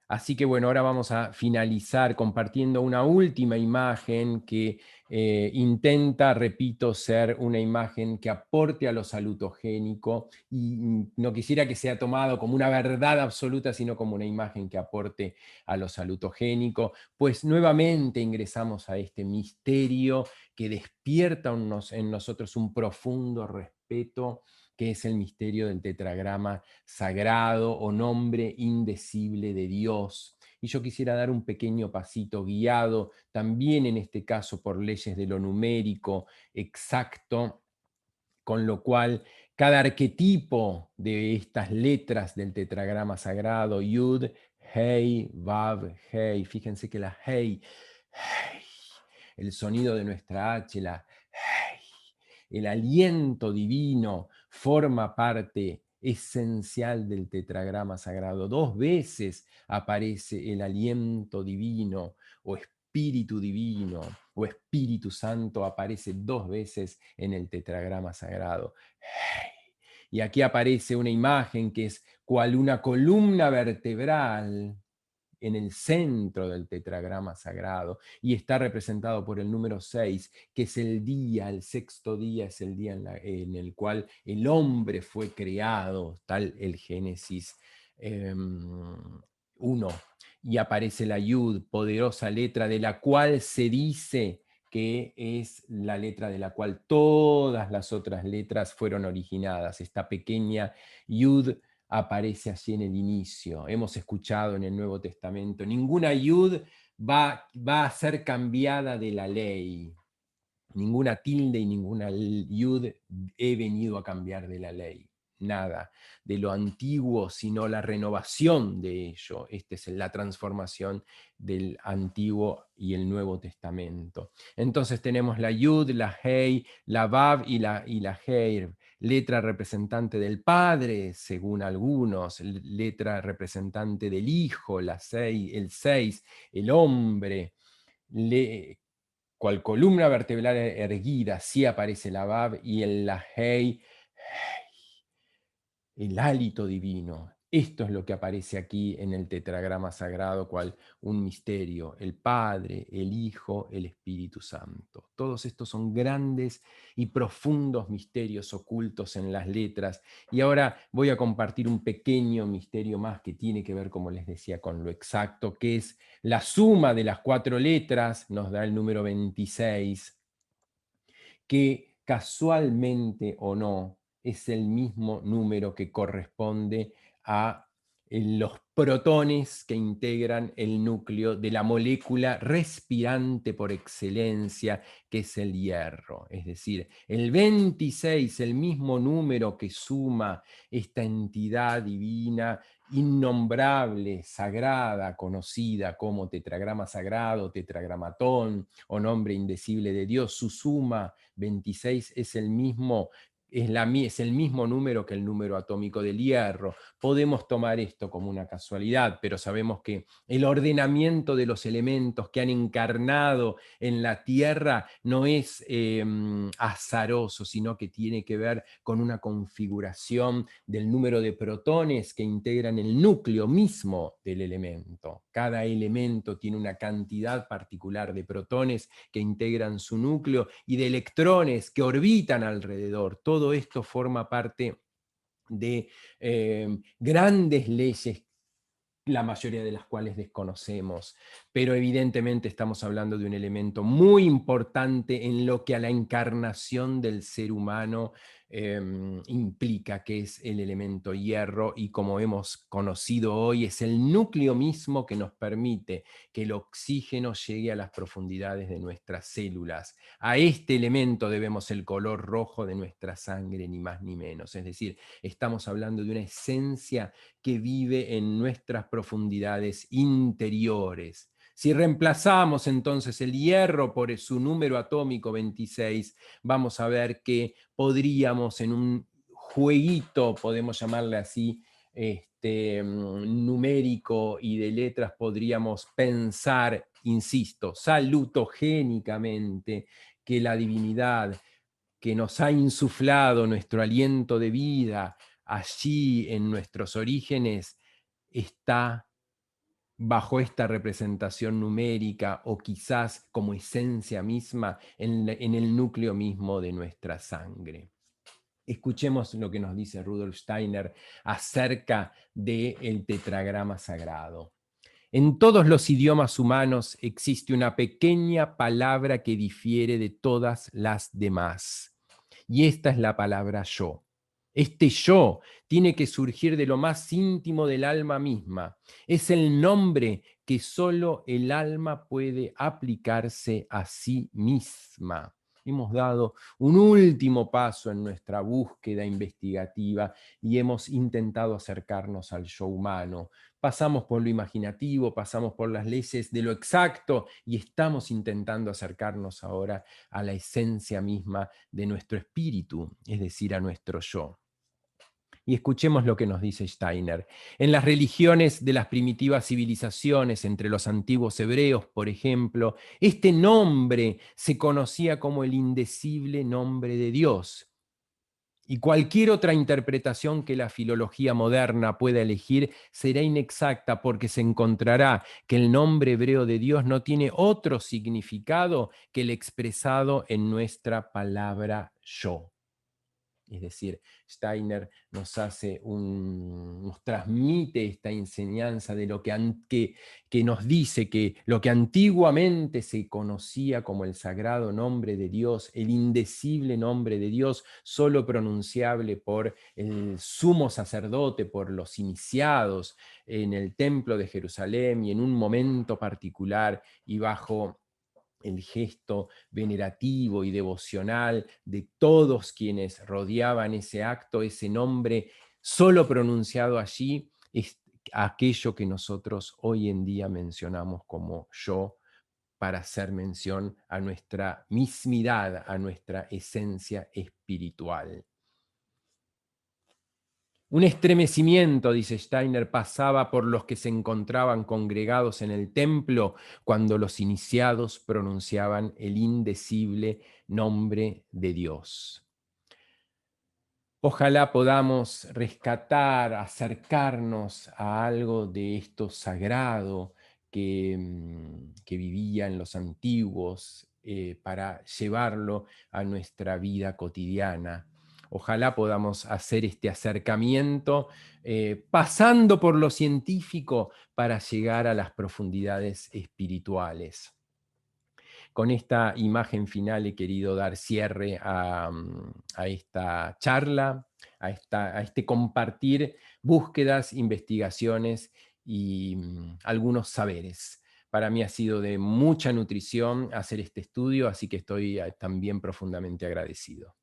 Así que bueno, ahora vamos a finalizar compartiendo una última imagen que intenta, repito, ser una imagen que aporte a lo salutogénico, y no quisiera que sea tomado como una verdad absoluta, sino como una imagen que aporte a lo salutogénico, pues nuevamente ingresamos a este misterio que despierta en nosotros un profundo respeto, que es el misterio del tetragrama sagrado o nombre indecible de Dios. Y yo quisiera dar un pequeño pasito guiado, también en este caso por leyes de lo numérico exacto, con lo cual cada arquetipo de estas letras del tetragrama sagrado, Yud, Hei, Vav, Hei, fíjense que la Hei, Hei, el sonido de nuestra H, la Hei, el aliento divino, forma parte esencial del tetragrama sagrado. 2 veces aparece el aliento divino o espíritu divino o Espíritu Santo, aparece 2 veces en el tetragrama sagrado. Y aquí aparece una imagen que es cual una columna vertebral en el centro del tetragrama sagrado, y está representado por el número 6, que es el día, el sexto día es el día en el cual el hombre fue creado, tal el Génesis 1, y aparece la Yud, poderosa letra de la cual se dice que es la letra de la cual todas las otras letras fueron originadas. Esta pequeña Yud aparece allí en el inicio. Hemos escuchado en el Nuevo Testamento, ninguna Yud va a ser cambiada de la ley. Ninguna tilde y ninguna Yud he venido a cambiar de la ley. Nada de lo antiguo, sino la renovación de ello. Esta es la transformación del Antiguo y el Nuevo Testamento. Entonces tenemos la Yud, la Hei, la Vav y la Hei, letra representante del Padre, según algunos, letra representante del Hijo, el 6, el hombre, cual columna vertebral erguida, sí aparece la Vav, y en la Hei, el hálito divino. Esto es lo que aparece aquí en el tetragrama sagrado, cual un misterio: el Padre, el Hijo, el Espíritu Santo. Todos estos son grandes y profundos misterios ocultos en las letras. Y ahora voy a compartir un pequeño misterio más que tiene que ver, como les decía, con lo exacto, que es la suma de las 4 letras, nos da el número 26, que casualmente o no es el mismo número que corresponde a los protones que integran el núcleo de la molécula respirante por excelencia, que es el hierro. Es decir, el 26, el mismo número que suma esta entidad divina, innombrable, sagrada, conocida como tetragrama sagrado, tetragramatón o nombre indecible de Dios. Su suma 26 es el mismo, es el mismo número que el número atómico del hierro. Podemos tomar esto como una casualidad, pero sabemos que el ordenamiento de los elementos que han encarnado en la Tierra no es azaroso, sino que tiene que ver con una configuración del número de protones que integran el núcleo mismo del elemento. Cada elemento tiene una cantidad particular de protones que integran su núcleo y de electrones que orbitan alrededor. Todo esto forma parte de grandes leyes, la mayoría de las cuales desconocemos, pero evidentemente estamos hablando de un elemento muy importante en lo que a la encarnación del ser humano implica, que es el elemento hierro, y como hemos conocido hoy, es el núcleo mismo que nos permite que el oxígeno llegue a las profundidades de nuestras células. A este elemento debemos el color rojo de nuestra sangre, ni más ni menos. Es decir, estamos hablando de una esencia que vive en nuestras profundidades interiores. Si reemplazamos entonces el hierro por su número atómico 26, vamos a ver que podríamos en un jueguito, podemos llamarle así, numérico y de letras, podríamos pensar, insisto, salutogénicamente, que la divinidad que nos ha insuflado nuestro aliento de vida allí en nuestros orígenes está bajo esta representación numérica o quizás como esencia misma en el núcleo mismo de nuestra sangre. Escuchemos lo que nos dice Rudolf Steiner acerca del tetragrama sagrado. En todos los idiomas humanos existe una pequeña palabra que difiere de todas las demás. Y esta es la palabra yo. Este yo tiene que surgir de lo más íntimo del alma misma. Es el nombre que solo el alma puede aplicarse a sí misma. Hemos dado un último paso en nuestra búsqueda investigativa y hemos intentado acercarnos al yo humano. Pasamos por lo imaginativo, pasamos por las leyes de lo exacto y estamos intentando acercarnos ahora a la esencia misma de nuestro espíritu, es decir, a nuestro yo. Y escuchemos lo que nos dice Steiner. En las religiones de las primitivas civilizaciones, entre los antiguos hebreos, por ejemplo, este nombre se conocía como el indecible nombre de Dios. Y cualquier otra interpretación que la filología moderna pueda elegir será inexacta porque se encontrará que el nombre hebreo de Dios no tiene otro significado que el expresado en nuestra palabra yo. Es decir, Steiner nos transmite esta enseñanza de lo que nos dice que lo que antiguamente se conocía como el sagrado nombre de Dios, el indecible nombre de Dios, solo pronunciable por el sumo sacerdote, por los iniciados en el templo de Jerusalén y en un momento particular y bajo el gesto venerativo y devocional de todos quienes rodeaban ese acto, ese nombre solo pronunciado allí, es aquello que nosotros hoy en día mencionamos como yo, para hacer mención a nuestra mismidad, a nuestra esencia espiritual. Un estremecimiento, dice Steiner, pasaba por los que se encontraban congregados en el templo cuando los iniciados pronunciaban el indecible nombre de Dios. Ojalá podamos rescatar, acercarnos a algo de esto sagrado que vivían los antiguos para llevarlo a nuestra vida cotidiana. Ojalá podamos hacer este acercamiento pasando por lo científico para llegar a las profundidades espirituales. Con esta imagen final he querido dar cierre a esta charla, a este compartir búsquedas, investigaciones y algunos saberes. Para mí ha sido de mucha nutrición hacer este estudio, así que estoy también profundamente agradecido.